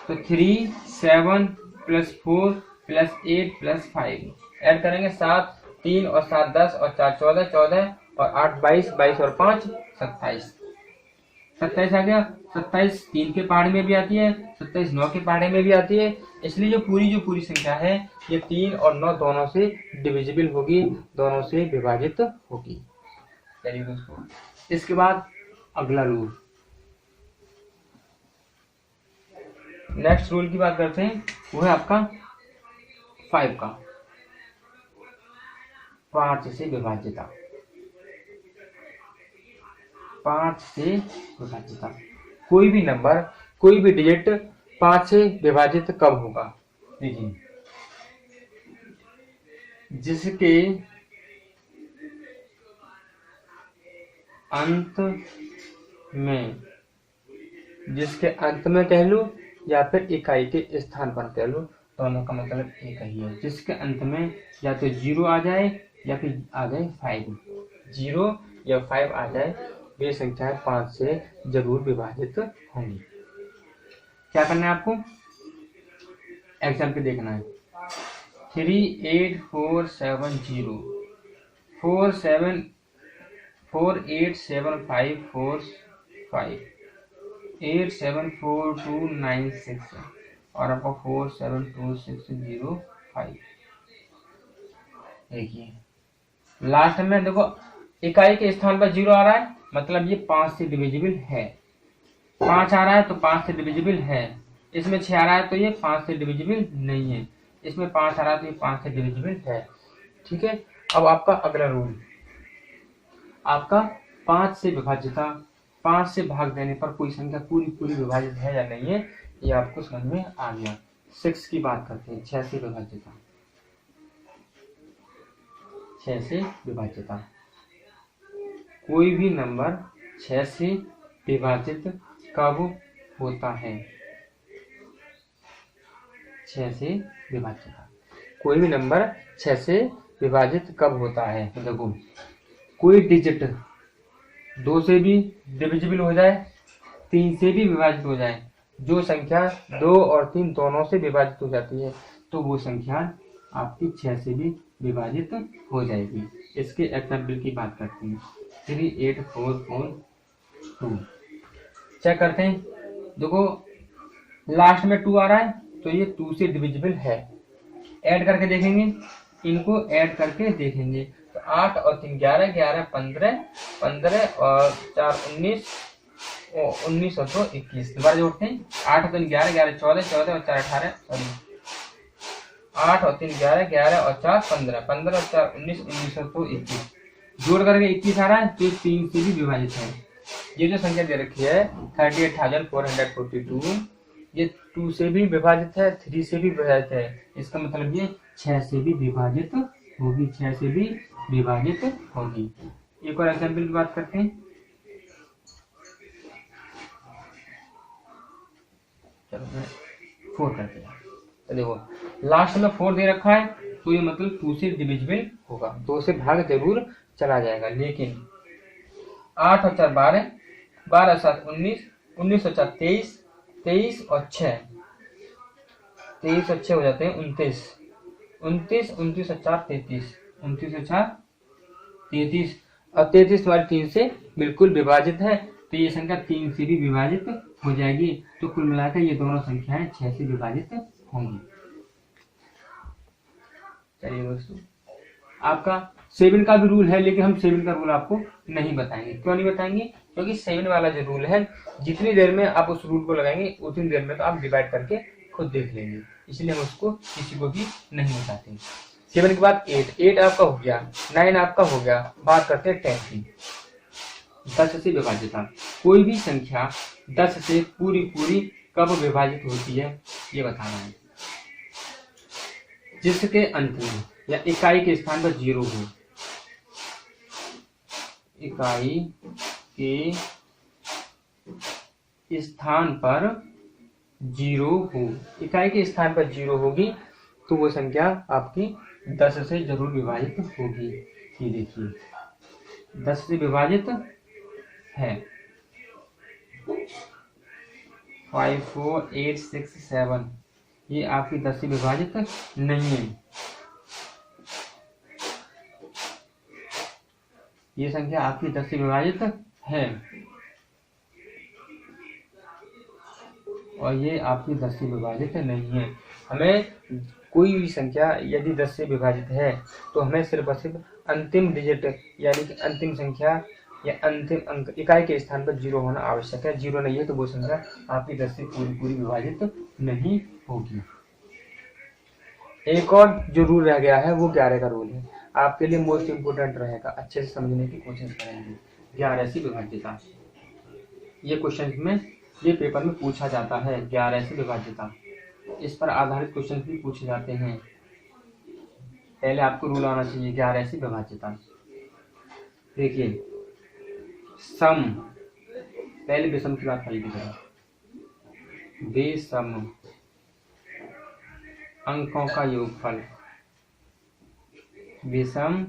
तो 3, 7 + 4 + 8 + 5 ऐड करेंगे 7, 3 और 7 10 और 4 14, 14 और 8 22, 22 और 5 27, 27 आ गया। 27 3 के पहाड़े में भी आती है, 27 9 के पहाड़े में भी आती है, इसलिए जो पूरी संख्या है ये 3 और 9 दोनों से डिविजिबल होगी, दोनों से विभाजित होगी। चलिए दोस्तों इसके बाद अगला रूल, नेक्स्ट रूल की बात करते हैं, वो है आपका 5 का 5 से विभाज्यता। 5 से विभाज्यता, कोई भी नंबर कोई भी डिजिट 5 से विभाजित कब होगा? देखिए जिसके अंत में कह लो या फिर इकाई के स्थान पर कह लो, दोनों का मतलब एक ही है। जिसके अंत में या तो 0 आ जाए या फिर आ जाए 5, 0 या 5 आ जाए, वे संख्याएं 5 से जरूर विभाजित होंगी। क्या करना है आपको? एग्जाम्पल देखना है, 3, 8, 4, 7, 0, 4, 8, 7, 5, 4, 5, 8, 7, 4, 2, 9, 6 और आपका 4, 7, 2, 6, 0, 5। देखिए लास्ट में देखो इकाई के स्थान पर 0 आ रहा है, मतलब ये 5 से डिविजिबल है। 5 आ रहा है तो 5 से डिविजिबल है। इसमें 6 आ रहा है तो ये 5 से डिविजिबल नहीं है। इसमें 5 आ रहा है तो ये 5 से डिविजिबल है। ठीक है, अब आपका अगला रूल, आपका 5 से विभाज्यता, 5 से भाग देने पर कोई संख्या पूरी विभाजित है या नहीं है, ये आपको समझ में आ गया। 6 की बात करते हैं, 6 से विभाज्यता। 6 से विभाज्यता, कोई भी नंबर 6 से विभाजित कब होता है? 6 से विभाज्यता, कोई भी नंबर 6 से विभाजित कब होता है? तो देखो कोई डिजिट 2 से भी डिविजिबल हो जाए, 3 से भी विभाजित हो जाए, जो संख्या 2 और 3 दोनों से विभाजित हो जाती है तो वो संख्या आपकी 6 से भी विभाजित हो जाएगी। इसके एग्जाम्पल की बात करते हैं। 38442 चेक करते हैं। देखो लास्ट में 2 आ रहा है तो ये 2 से डिविजिबल है। ऐड करके देखेंगे, इनको ऐड करके देखेंगे तो 8 और 3 11, 11 15, 15 और 4 19, 19 और 2 21। दोबारा जोड़ते हैं। 8 और 3 11, 11 14, 14 और 4 18, सॉरी 8 और 3 11, 11 और 4 15, 15 और 4 19, 19 और 2 21। जोड़ करके 21 आ रहा है तो 3 से भी विभाजित है। ये जो संख्या दे रखी है 38,442, ये 2 से भी विभाजित है, 3 से भी विभाजित है। इसका मतलब ये 6 से भी विभाजित होगी, 6 से भी विभाजित होगी। एक और एग्जाम्पल की बात करते हैं। चलो 4 करते हैं। तो देखो लास्ट में 4 दे रखा है तो ये मतलब 2 से डिविजिबल होगा, 2 से भाग जरूर चला जाएगा। लेकिन 8 और 4 12, 12 और 7 19, 19 और 4 23, 23 और 6, 23 और 6 हो जाते हैं 29, 29, 29 और 4 33, 29 और 4 33 और 33 वाली 3 से बिल्कुल विभाजित है तो ये संख्या 3 से भी विभाजित हो जाएगी। तो कुल मिलाकर ये दोनों संख्याएं 6 से विभाजित होंगी। चलिए दोस्तों, आपका 7 का भी रूल है, लेकिन हम 7 का रूल आपको नहीं बताएंगे। क्यों नहीं बताएंगे? क्योंकि 7 वाला जो रूल है जितनी देर में आप उस रूल को लगाएंगे उतनी देर में तो आप डिवाइड करके खुद देख लेंगे, इसलिए हम उसको किसी को भी नहीं बताते। 7 के बाद 8 आपका हो गया, 9 आपका हो गया। बात करते हैं 10 की। 10 से विभाजित कोई भी संख्या 10 से पूरी कब विभाजित होती है ये बताना है। जिसके अंत में या इकाई के स्थान पर 0 हो, इकाई के स्थान पर 0 हो, इकाई के स्थान पर 0 होगी तो वो संख्या आपकी 10 से जरूर विभाजित होगी। ये देखिए 10 से विभाजित है। 5 4 8 6 7 ये आपकी 10 से विभाजित नहीं है। ये संख्या आपकी 10 से विभाजित है और ये आपकी 10 से विभाजित नहीं है। हमें कोई भी संख्या यदि 10 से विभाजित है तो हमें सिर्फ और सिर्फ अंतिम डिजिट यानी कि अंतिम संख्या या अंतिम अंक इकाई के स्थान पर 0 होना आवश्यक है। 0 नहीं है तो वो संख्या आपकी 10 से पूरी विभाजित नहीं होगी। एक और जो रूल रह गया है वो 11 का रूल है, आपके लिए मोस्ट इम्पोर्टेंट रहेगा, अच्छे से समझने की कोशिश करेंगे। 11 से विभाज्यता, ये क्वेश्चन में ये पेपर में पूछा जाता है। 11 से विभाज्यता, इस पर आधारित क्वेश्चन भी पूछे जाते हैं। पहले आपको रूल आना चाहिए 11 से विभाज्यता। देखिए सम, पहले विषम की बात करेंगे जरा। विषम अंकों का योगफल, विषम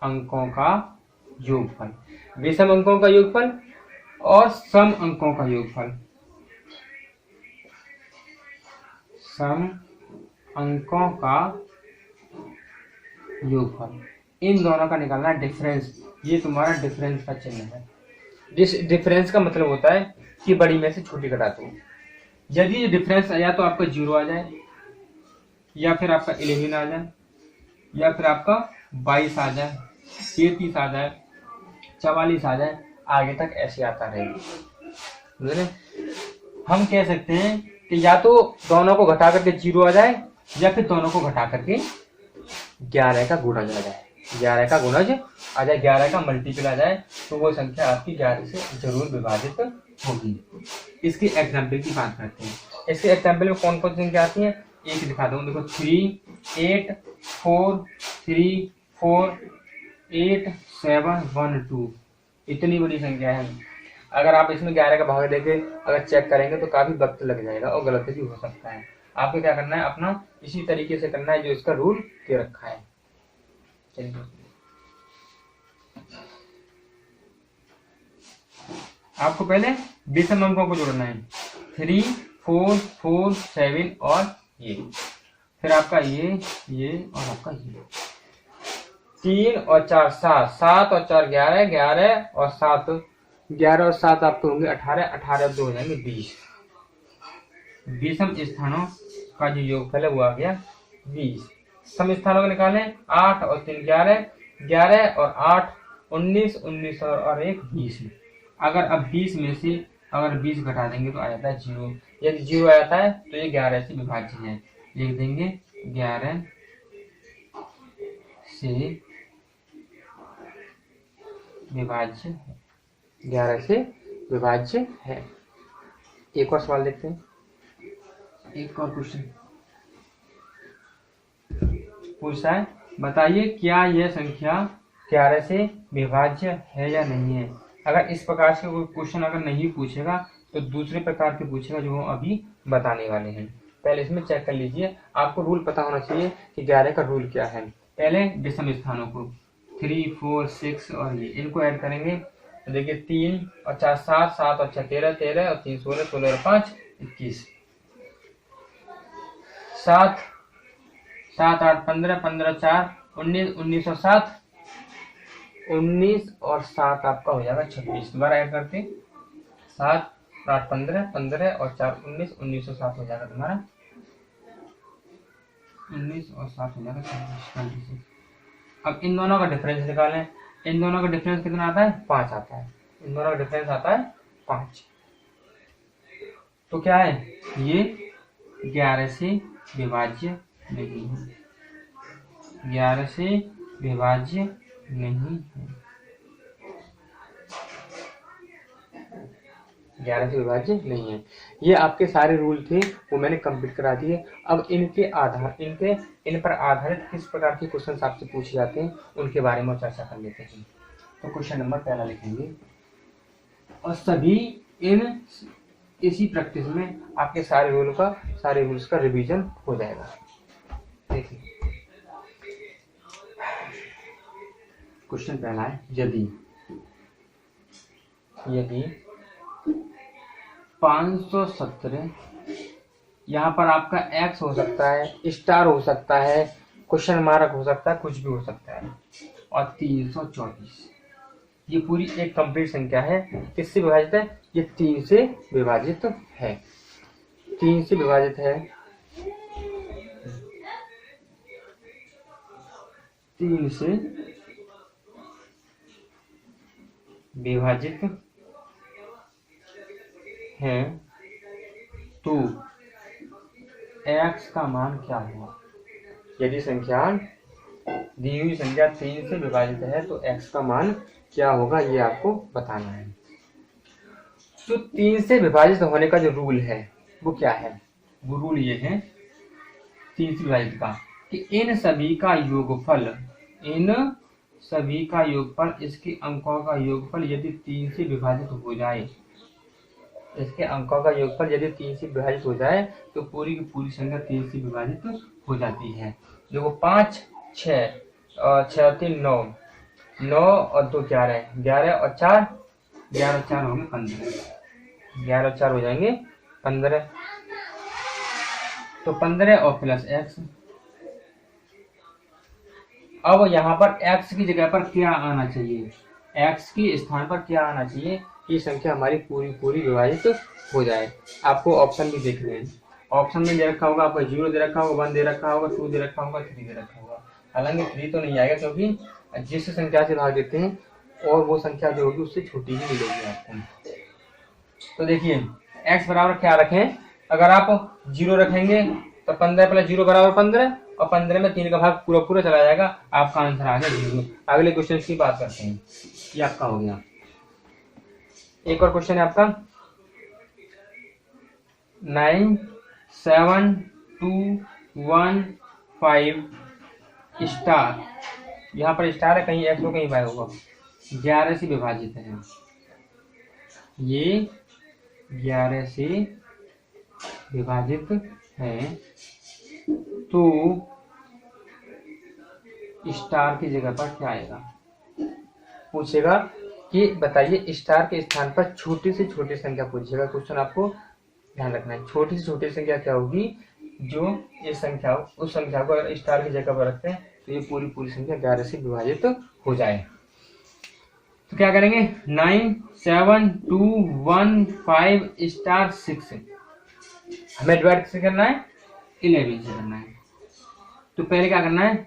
अंकों का योगफल, विषम अंकों का योगफल और सम अंकों का योगफल। सम अंकों का योगफल, इन दोनों का निकालना डिफरेंस। ये तुम्हारा डिफरेंस का चिन्ह है। डिफरेंस का मतलब होता है कि बड़ी में से छोटी घटा दो। यदि ये डिफरेंस या तो आपका 0 आ जाए या फिर आपका 11 आ जाए या फिर आपका 22 आ जाए, 33 आ जाए, 44 आ जाए, आगे तक ऐसे आता रहेगा। हम कह सकते हैं कि या तो दोनों को घटा करके 0 आ जाए या फिर दोनों को घटा करके 11 का गुणज आ जाए, 11 का गुणज आ जाए, 11 का मल्टीपल आ जाए तो वो संख्या आपकी 11 से जरूर विभाजित होगी। इसकी एग्जाम्पल की बात करते हैं। इसके एग्जाम्पल में कौन कौन सी संख्या आती है एक दिखा दूं। देखो 3 8 4 3 4 8 7 1 2, इतनी बड़ी संख्या है। अगर आप इसमें 11 का भाग देके अगर चेक करेंगे तो काफी वक्त लग जाएगा और गलत भी हो सकता है। आपको क्या करना है, अपना इसी तरीके से करना है जो इसका रूल दे रखा है। चलिए आपको पहले विषम अंकों को जोड़ना है। 3 4 4 7 और ये फिर आपका ये और आपका ये 3 और 4 7, 7 और 4 11, 11 और 7, 11 और 7 आपके होंगे 18, 18 और 2 हो जाएंगे 20। 20 स्थानों का जो योगफल है वो आ गया 20। सम स्थानों को निकालें 8 और 3 11, 11 और 8 19, 19 और 1 20। अगर अब 20 में से अगर 20 घटा देंगे तो आ जाता है 0। यदि 0 आ जाता है तो ये 11 से विभाज्य है। लिख देंगे 11 से विभाज्य है, 11 से विभाज्य है। एक और सवाल देखते हैं, एक और क्वेश्चन पूछता है, बताइए क्या यह संख्या 11 से विभाज्य है या नहीं है। अगर इस प्रकार से कोई क्वेश्चन अगर नहीं पूछेगा तो दूसरे प्रकार के पूछेगा जो हम अभी बताने वाले हैं। पहले इसमें चेक कर लीजिए, आपको रूल पता होना चाहिए कि 11 का रूल क्या है। पहले विषम स्थानों को 3 4 6 और ये इनको ऐड करेंगे तो देखिए 3 और 4 7, 7 और 6 13, 13 और 3 16, 16 और 5 21, 7 7 8 15, 15 4 19, 19 और 7 19 और 7 आपका हो जाएगा 26। दोबारा ऐड करते 7 8 15, 15 और 4 19, 19 और 7 हो जाएगा तुम्हारा 19 और 7 हो जाएगा 26। अब इन दोनों का डिफरेंस निकालें। इन दोनों का डिफरेंस कितना आता है 5 आता है। इन दोनों का डिफरेंस आता है 5। तो क्या है ये 11 से विभाज्य नहीं है, 11 से विभाज्य नहीं है, 11 से विभाज्य नहीं है। ये आपके सारे रूल थे वो मैंने कंप्लीट करा दिए। अब इन पर आधारित किस प्रकार के क्वेश्चन आपसे पूछे जाते हैं उनके बारे में चर्चा कर लेते हैं। तो क्वेश्चन नंबर पहला लिखेंगे और सभी इसी प्रैक्टिस में आपके सारे रूल्स का रिवीजन हो जाएगा। देखिए क्वेश्चन पहला है, यदि 517, यहाँ पर आपका x हो सकता है, स्टार हो सकता है, क्वेश्चन मार्क हो सकता है, कुछ भी हो सकता है, और 324 ये पूरी एक कंप्लीट संख्या है। किससे विभाजित है? ये 3 से विभाजित है, 3 से विभाजित है, 3 से विभाजित है तो x का मान क्या होगा। यदि संख्या दी हुई संख्या 3 से विभाजित है तो x का मान क्या होगा ये आपको बताना है। तो 3 से विभाजित होने का जो रूल है वो क्या है? वो रूल ये है 3 से विभाजित का कि इन सभी का योगफल इसके अंकों का योगफल यदि 3 से विभाजित हो जाए, इसके अंकों का योगफल यदि 3 से विभाजित हो जाए तो पूरी की पूरी संख्या 3 से विभाजित हो जाती है। देखो 5 6 और 6 और 3 9, 9 और 2 11, 11 और 4, 11 और 4 होंगे 15, 11 और 4 हो जाएंगे 15। तो 15 और प्लस x। अब यहाँ पर x की जगह पर क्या आना चाहिए? x के स्थान पर क्या आना चाहिए कि संख्या हमारी पूरी विभाजित हो जाए। आपको ऑप्शन भी देखने हैं। ऑप्शन में दे रखा होगा आपको 0 दे रखा होगा, 1 दे रखा होगा, 2 दे रखा होगा, 3 दे रखा होगा। हालांकि 3 तो नहीं आएगा क्योंकि जिस संख्या से भाग देते हैं और वो संख्या जो होगी उससे छोटी ही मिलेगी आपको। तो देखिए x बराबर क्या रखें? अगर आप 0 रखेंगे तो 15 प्लस 0 बराबर 15 और 15 में 3 का भाग पूरा चला जाएगा, आपका आंसर आ गया 0। अगले क्वेश्चन की बात करते हैं। ये आपका हो गया। एक और क्वेश्चन है आपका 9 7 2 1 5 स्टार। यहाँ पर स्टार है, कहीं x हो कहीं y होगा। 11 से विभाजित है, ये 11 से विभाजित है तो स्टार की जगह पर क्या आएगा? पूछेगा कि बताइए स्टार के स्थान पर छोटी से छोटी संख्या पूछेगा। क्वेश्चन आपको ध्यान रखना है, छोटी से छोटी संख्या क्या होगी? जो ये संख्या हो उस संख्या को अगर स्टार की जगह पर रखते हैं तो ये पूरी संख्या 11 से विभाजित हो जाए। तो क्या करेंगे 9 7 2 1 5 स्टार 6 हमें डिवाइड किससे करना है 11 से करना है। तो पहले क्या करना है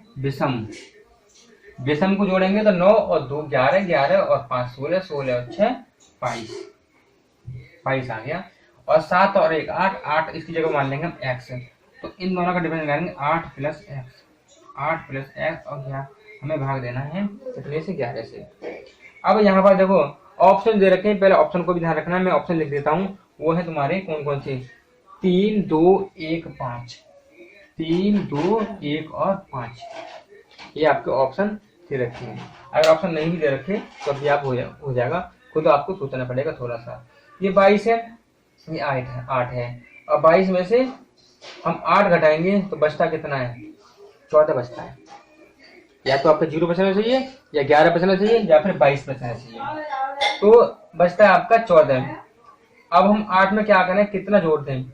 विषम को जोड़ेंगे तो 9 और 2 11 11 और 5 16 16 और 6 22 आ गया और 7 और 1 8 8 इसकी जगह मान लेंगे हम x। तो इन दोनों का डिफरेंस करेंगे 8 प्लस x और क्या हमें भाग देना है कितने से 11 से। अब यहाँ पर देखो ऑप्शन दे रखे हैं, पहले ऑप्शन को भी ध्यान रखना है, मैं ऑप्शन लिख देता हूँ। वो है तुम्हारे कौन कौन से 3 2 1 5 3 2 1 और 5 ये आपके ऑप्शन दे रखे हैं। अगर ऑप्शन नहीं भी दे रखे तो अभी आप हो जाएगा, खुद आपको सोचना पड़ेगा थोड़ा सा। ये 22 है, ये 8 है और 22 में से हम 8 घटाएंगे तो बचता कितना है 14 बचता है। या तो आपका 0 बचना चाहिए या 11 बचना चाहिए या फिर 22 बचना चाहिए। तो बचता है आपका 14। अब हम 8 में क्या करें कितना जोड़ दें,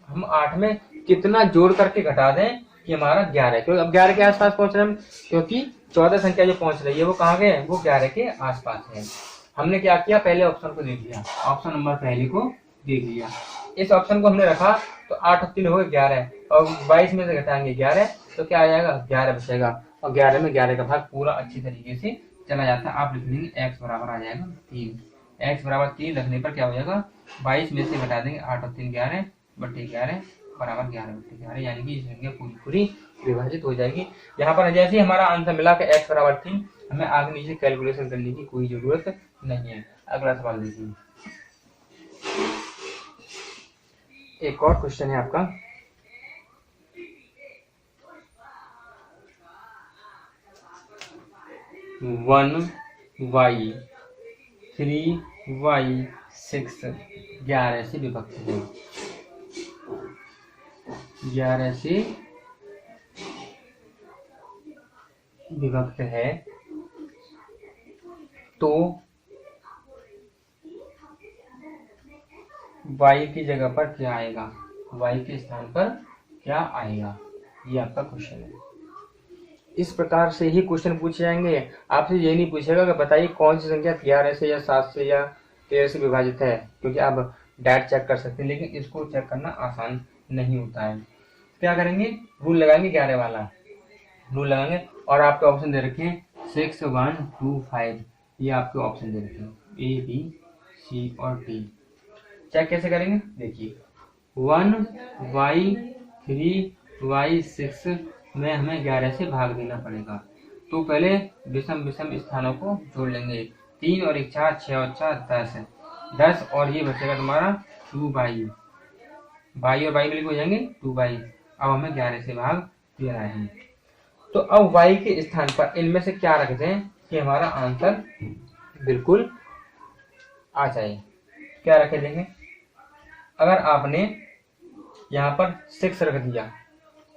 हम 8 में कितना जोड़ करके घटा दें कि हमारा 11 है, क्योंकि अब 11 के आसपास पहुंच रहे हैं, क्योंकि 14 संख्या जो पहुंच रही है वो कहाँ गए वो 11 के आसपास है। हमने क्या किया पहले ऑप्शन को देख लिया, ऑप्शन नंबर पहले को देख लिया, इस ऑप्शन को हमने रखा तो 8 और 3 हो गए 11 और 22 में से घटाएंगे 11 तो क्या आ जाएगा 11 बचेगा और 11 में 11 का भाग पूरा अच्छी तरीके से चला जाता है। आप लिख लेंगे x बराबर आ जाएगा 3, x बराबर 3 रखने पर क्या हो जाएगा 22 में से घटा देंगे 8 और 3 11 बटे 11 बराबर 11 बटे 11, यानी कि संख्या पूरी विभाजित हो जाएगी। यहाँ पर जैसे हमारा आंसर मिला कि x बराबर 3, हमें आगे नीचे कैलकुलेशन करने की कोई जरूरत नहीं है। अगला सवाल देखिए, एक और क्वेश्चन है आपका 1y 3y 6 11 से विभक्त है, 11 से विभक्त है। तो y की जगह पर क्या आएगा, y के स्थान पर क्या आएगा, ये आपका क्वेश्चन है। इस प्रकार से ही क्वेश्चन पूछे जाएंगे, आपसे ये नहीं पूछेगा कि बताइए कौन सी संख्या 11 से या 7 से या 13 से विभाजित है, क्योंकि आप डायरेक्ट चेक कर सकते हैं, लेकिन इसको चेक करना आसान नहीं होता है। क्या करेंगे रूल लगाएंगे 11 वाला रूल लगाएंगे और आपके ऑप्शन दे रखे हैं 6 1 2 5, ये आपके ऑप्शन दे रखे हैं ए बी सी और डी। चेक कैसे करेंगे देखिए 1y 3y 6 में हमें 11 से भाग देना पड़ेगा। तो पहले विषम स्थानों को जोड़ लेंगे, 3 और 1 4 6 और 4 10 और ये बचेगा तुम्हारा 2y, y और y मिलकर हो जाएंगे 2y। अब हमें 11 से भाग देना है। तो अब y के स्थान पर इनमें से क्या रख दें कि हमारा आंसर बिल्कुल आ जाए। क्या रखे देंगे, अगर आपने यहाँ पर 6 रख दिया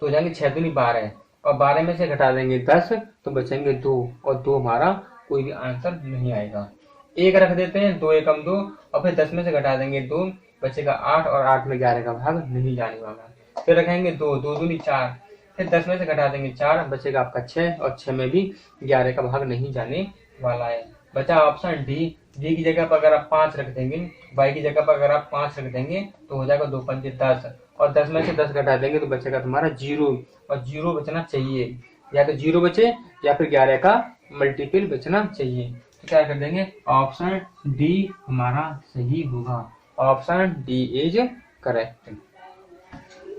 तो जाएंगे 6 दूनी 12 और 12 में से घटा देंगे 10 तो बचेंगे 2 और 2 हमारा कोई भी आंसर नहीं आएगा। 1 रख देते हैं 2 एकम 2 और फिर 10 में से घटा देंगे 2 बचेगा 8 और 8 में 11 का भाग नहीं जाने वाला। फिर रखेंगे 2 2 दूनी 4, फिर 10 में से घटा देंगे 4 बचेगा आपका 6 और 6 में भी 11 का भाग नहीं जाने वाला है। बचा ऑप्शन डी की जगह पर अगर आप 5 रख देंगे, y की जगह पर अगर आप 5 रख देंगे तो हो जाएगा 2 पंजे 10 और 10 में से 10 घटा देंगे तो बचेगा तुम्हारा 0 और 0 बचना चाहिए, या तो 0 बचे या फिर 11 का मल्टीपल बचना चाहिए। तो क्या कर देंगे ऑप्शन डी हमारा सही होगा, ऑप्शन डी इज करेक्ट।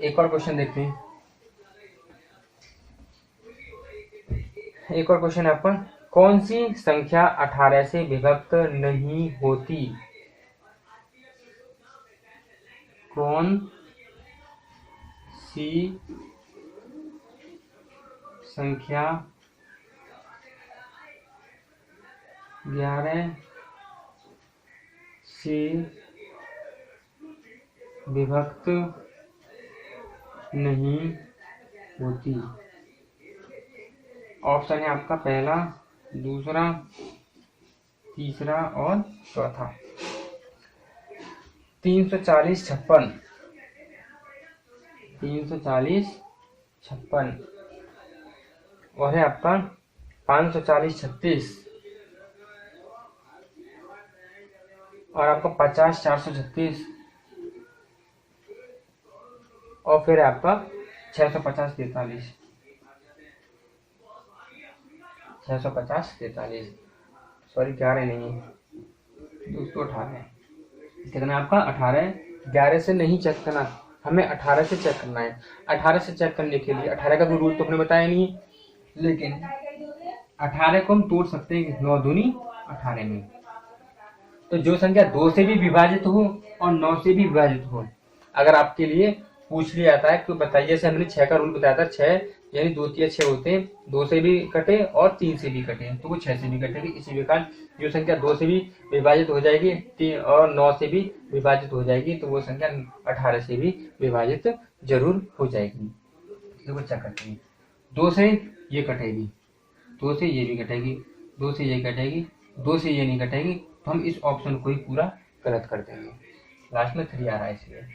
एक और क्वेश्चन देखते हैं, एक और क्वेश्चन है आपका कौन सी संख्या 18 से विभक्त नहीं होती, कौन सी संख्या 11 से विभक्त नहीं होती। ऑप्शन है आपका पहला, दूसरा, तीसरा और चौथा। 340 56 340 56 और है आपका 540 36 और आपका 50 436 और फिर आपका 650 43 650 43 सॉरी 11 नहीं है दोस्तों 18 है। कितना आपका 18 11 से नहीं चेक करना, हमें 18 से चेक करना है। 18 से चेक करने के लिए 18 का कोई रूल तो हमने बताया नहीं, लेकिन 18 को हम तोड़ सकते हैं 9 दूनी 18 में। तो जो संख्या 2 से भी विभाजित हो और 9 से भी विभाजित हो, अगर आपके लिए पूछ लिया जाता है कि बताइए, जैसे हमने 6 का रूल बताया था, 6 यानी 2 3 6 होते हैं, 2 से भी कटे और 3 से भी कटे तो वो 6 से भी कटेगी। इसी प्रकार जो संख्या 2 से भी विभाजित हो जाएगी 3 और 9 से भी विभाजित हो जाएगी तो वो संख्या 18 से भी विभाजित जरूर हो जाएगी। देखो चेक करते हैं, 2 से ये कटेगी, 2 से ये भी कटेगी, 2 से ये कटेगी, 2 से ये नहीं कटेगी, तो हम इस ऑप्शन को ही पूरा गलत कर देंगे। लास्ट में 3 आ रहा है इसलिए।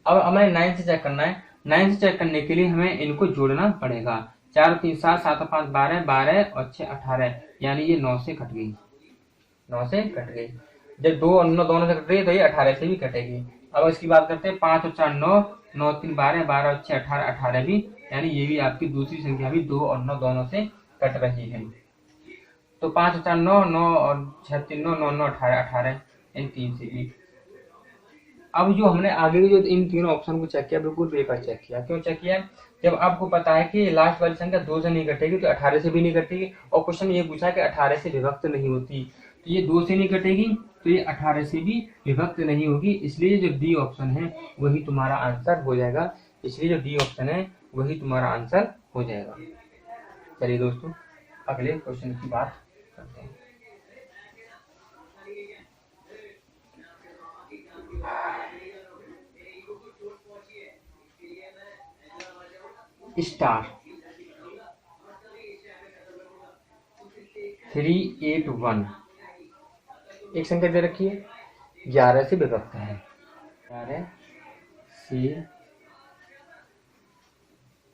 अब हमें 9 से चेक करना है। 9 से चेक करने के लिए हमें इनको जोड़ना पड़ेगा। 4 3 7 7 5 12 12 और 6 18 यानी ये 9 से कट गई, 9 से कट गई। जब 2 और 9 दोनों से कट रही तो ये 18 से भी कटेगी। अब इसकी बात करते हैं, 5 और 4 9 9 3 12 12 और 6 18 18 भी, यानी ये भी आपकी दूसरी संख्या भी 2 और 9 दोनों से कट रही है। तो 5 और 4 9 9 और 6 3 9 9 9 18 18 इन 3 से भी। अब जो हमने आगे के जो इन तीनों ऑप्शन को चेक किया, बिल्कुल बेकार चेक किया। क्यों चेक किया? जब आपको पता है कि लास्ट वाली संख्या 2 से नहीं कटेगी तो 18 से भी नहीं कटेगी, और क्वेश्चन ये पूछा कि 18 से विभक्त नहीं होती, तो ये 2 से नहीं कटेगी तो ये 18 से भी विभक्त नहीं होगी। इसलिए जो डी ऑप्शन है वही तुम्हारा आंसर हो जाएगा। इसलिए जो डी ऑप्शन है वही तुम्हारा आंसर हो जाएगा। चलिए दोस्तों अगले क्वेश्चन की बात करते हैं। स्टार 381 एक संख्या दे रखी है, 11 से विभक्त है, 11 से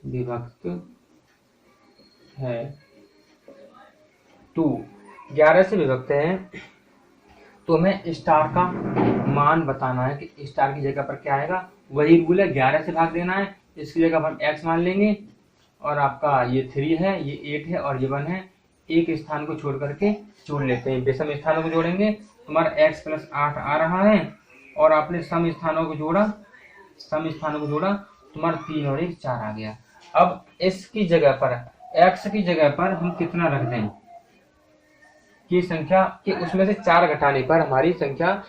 विभक्त है, तो 11 से विभक्त है तो हमें स्टार का मान बताना है कि स्टार की जगह पर क्या आएगा। वही रूल है, 11 से भाग देना है, इसकी जगह हम x मान लेंगे और आपका ये 3 है, ये 8 है और ये 1 है। एक स्थान को छोड़ करके जोड़ लेते हैं, विषम स्थानों को जोड़ेंगे, तुम्हारा x + 8 आ रहा है और आपने सम स्थानों को जोड़ा, तुम्हारा 3 और 1 4 आ गया। अब इसकी जगह पर x की जगह पर हम कितना रख दें कि संख्या कि उसमें से 4 घटाने पर हमारी संख्या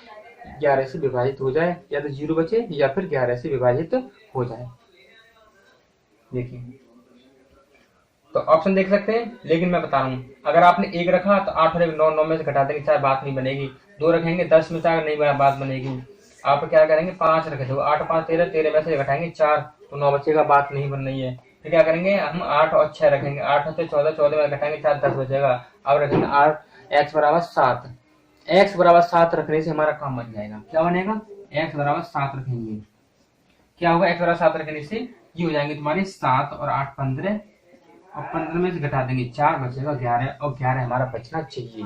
11 से विभाजित हो जाए, या तो 0 बचे या फिर 11 से विभाजित हो जाए। देखिए तो ऑप्शन देख सकते हैं, लेकिन मैं बता रहा हूँ, अगर आपने 1 रखा तो 8 और 1 9, 9 में से घटा देंगे, 4 बात नहीं बनेगी। 2 रखेंगे 10 में से नहीं बात बनेगी। आप क्या करेंगे, 5 रखे थे, 8 5 13, 13 में से घटाएंगे 4 तो 9 बचेगा, बात नहीं बन रही है। फिर क्या करेंगे, हम 8 और 6 रखेंगे, 8 होते 14, 14 में घटाएंगे 4 10 बचेगा। अब रखेंगे 8 x = 7, x = 7 रखने से हमारा काम बन जाएगा। क्या बनेगा, x = 7 रखेंगे, क्या होगा, x = 7 रखने से ये हो जाएंगे तुम्हारे 7 और 8 15 और 15 में से घटा देंगे 4 बचेगा 11 और 11 हमारा बचना चाहिए।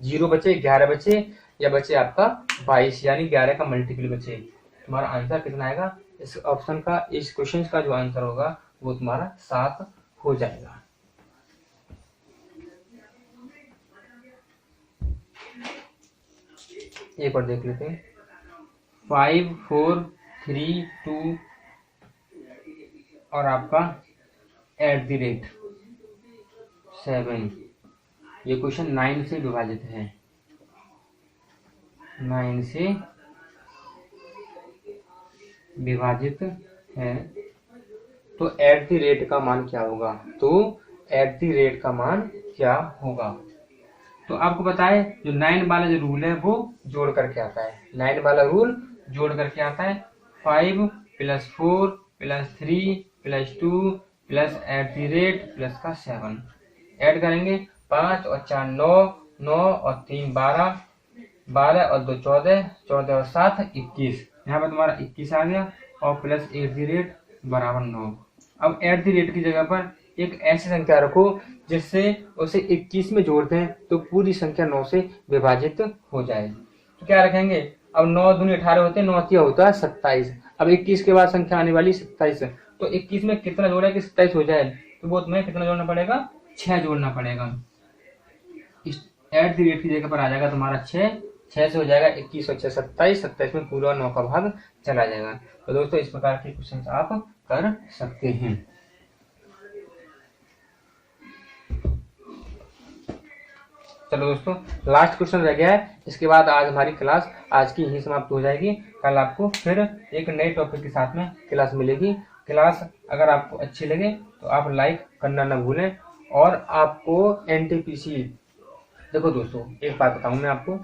0 बचे, 11 बचे या बचे आपका 22, यानी 11 का मल्टीपल बचे। तुम्हारा आंसर कितना आएगा इस ऑप्शन का, इस क्वेश्चन का जो आंसर होगा वो तुम्हारा 7 हो जाएगा। एक बार देख लेते हैं, 5 4 3 2 और आपका @7, ये क्वेश्चन 9 से विभाजित है, 9 से विभाजित है, तो @ का मान क्या होगा, तो @ का मान क्या होगा। तो आपको पता है जो 9 वाला जो रूल है वो जोड़ करके आता है, 9 वाला रूल जोड़ करके आता है। 5 + 4 + 3 + 2 + @7 ऐड करेंगे, 5 और 4 9, 9 और 3 12, 12 और 2 14, 14 और 7 21, यहाँ पर तुम्हारा 21 आ गया और +@ बराबर 9। अब एट द रेट की जगह पर एक ऐसी संख्या रखो जिससे उसे 21 में जोड़ दें तो पूरी संख्या 9 से विभाजित हो जाए। तो क्या रखेंगे, अब 9 दूनी 18 होते हैं, 9 तिया होता है 27। अब 21 के बाद संख्या आने वाली 27, तो 21 में कितना जोड़ा कि 27 हो जाए, तो वो तुम्हें कितना जोड़ना पड़ेगा, 6 जोड़ना पड़ेगा। एट द रेट की जगह पर आ जाएगा तुम्हारा 6 से हो जाएगा 21 और 6 27, 27 में पूरा 9 का भाग चला जाएगा। तो दोस्तों इस प्रकार के क्वेश्चन आप कर सकते हैं। चलो दोस्तों लास्ट क्वेश्चन रह गया है, इसके बाद आज हमारी क्लास आज की यही समाप्त हो जाएगी। कल आपको फिर एक नए टॉपिक के साथ में क्लास मिलेगी। क्लास अगर आपको अच्छी लगे तो आप लाइक करना ना भूलें। और आपको एनटीपीसी, देखो दोस्तों एक बात बताऊं मैं आपको,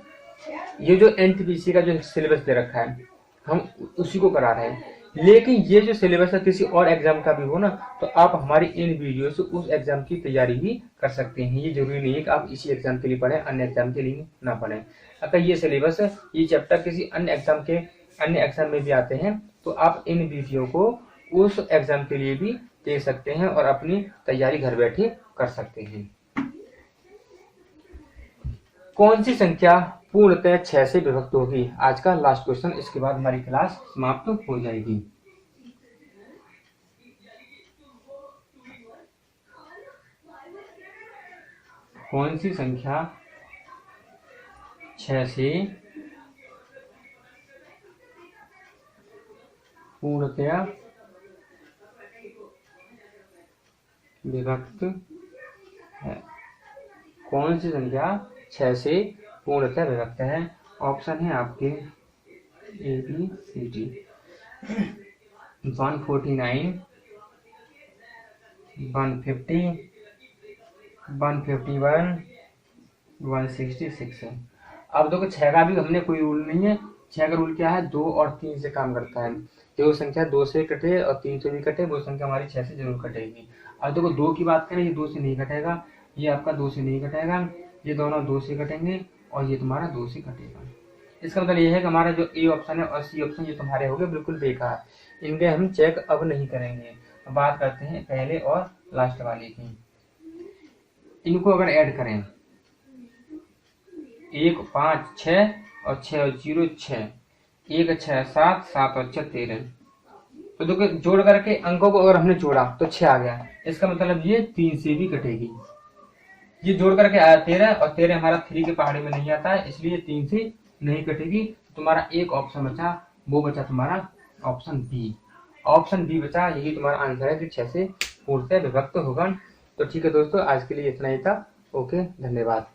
ये जो एनटीपीसी का जो सिलेबस दे रखा है हम उसी को करा रहे हैं, लेकिन ये जो सिलेबस है किसी और एग्जाम का भी हो ना, तो आप हमारी इन वीडियो से उस एग्जाम की तैयारी भी कर सकते हैं। ये जरूरी नहीं है कि आप इसी एग्जाम के लिए पढ़ें, अन्य एग्जाम के लिए ना पढ़ें। अगर ये सिलेबस ये चैप्टर किसी अन्य एग्जाम में भी आते हैं तो आप इन वीडियो को उस एग्जाम के लिए भी दे सकते हैं और अपनी तैयारी घर बैठे कर सकते हैं। कौन सी संख्या पूर्णतः 6 से विभक्त होगी, आज का लास्ट क्वेश्चन, इसके बाद हमारी क्लास समाप्त हो जाएगी। कौन सी संख्या 6 से पूर्णतः विभक्त है, कौन सी संख्या 6 से पूर्णतः विभक्त है। ऑप्शन है आपके ए बी सी डी। 149, 150, 151, 166 है। अब देखो 6 का भी हमने कोई रूल नहीं है। 6 का रूल क्या है, 2 और 3 से काम करता है। जो संख्या 2 से कटे और 3 से भी कटे वो संख्या हमारी 6 से जरूर कटेगी। अब देखो 2 की बात करें, ये 2 से नहीं कटेगा, ये आपका 2 से नहीं कटेगा, ये दोनों 2 से कटेंगे और ये तुम्हारा 2 से कटेगा। इसका मतलब ये है कि हमारा जो ए ऑप्शन है और सी ऑप्शन ये तुम्हारे हो गए बिल्कुल बेकार, इनके हम चेक अब नहीं करेंगे। बात करते हैं पहले और लास्ट वाले की। इनको अगर ऐड करें 1 5 6 और 6 और 0 6, 1 6 7, 7 और 6 13। तो देखो जोड़ करके अंकों को अगर हमने जोड़ा तो 6 आ गया, इसका मतलब ये 3 से भी कटेगी। ये जोड़ करके आया 13 और 13 हमारा 3 के पहाड़े में नहीं आता है, इसलिए 3 से नहीं कटेगी। तुम्हारा एक ऑप्शन बचा, वो बचा तुम्हारा ऑप्शन बी। ऑप्शन बी बचा, यही तुम्हारा आंसर है कि 6 से पूर्णतः विभक्त होगा। तो ठीक है दोस्तों, आज के लिए इतना ही था। ओके, धन्यवाद।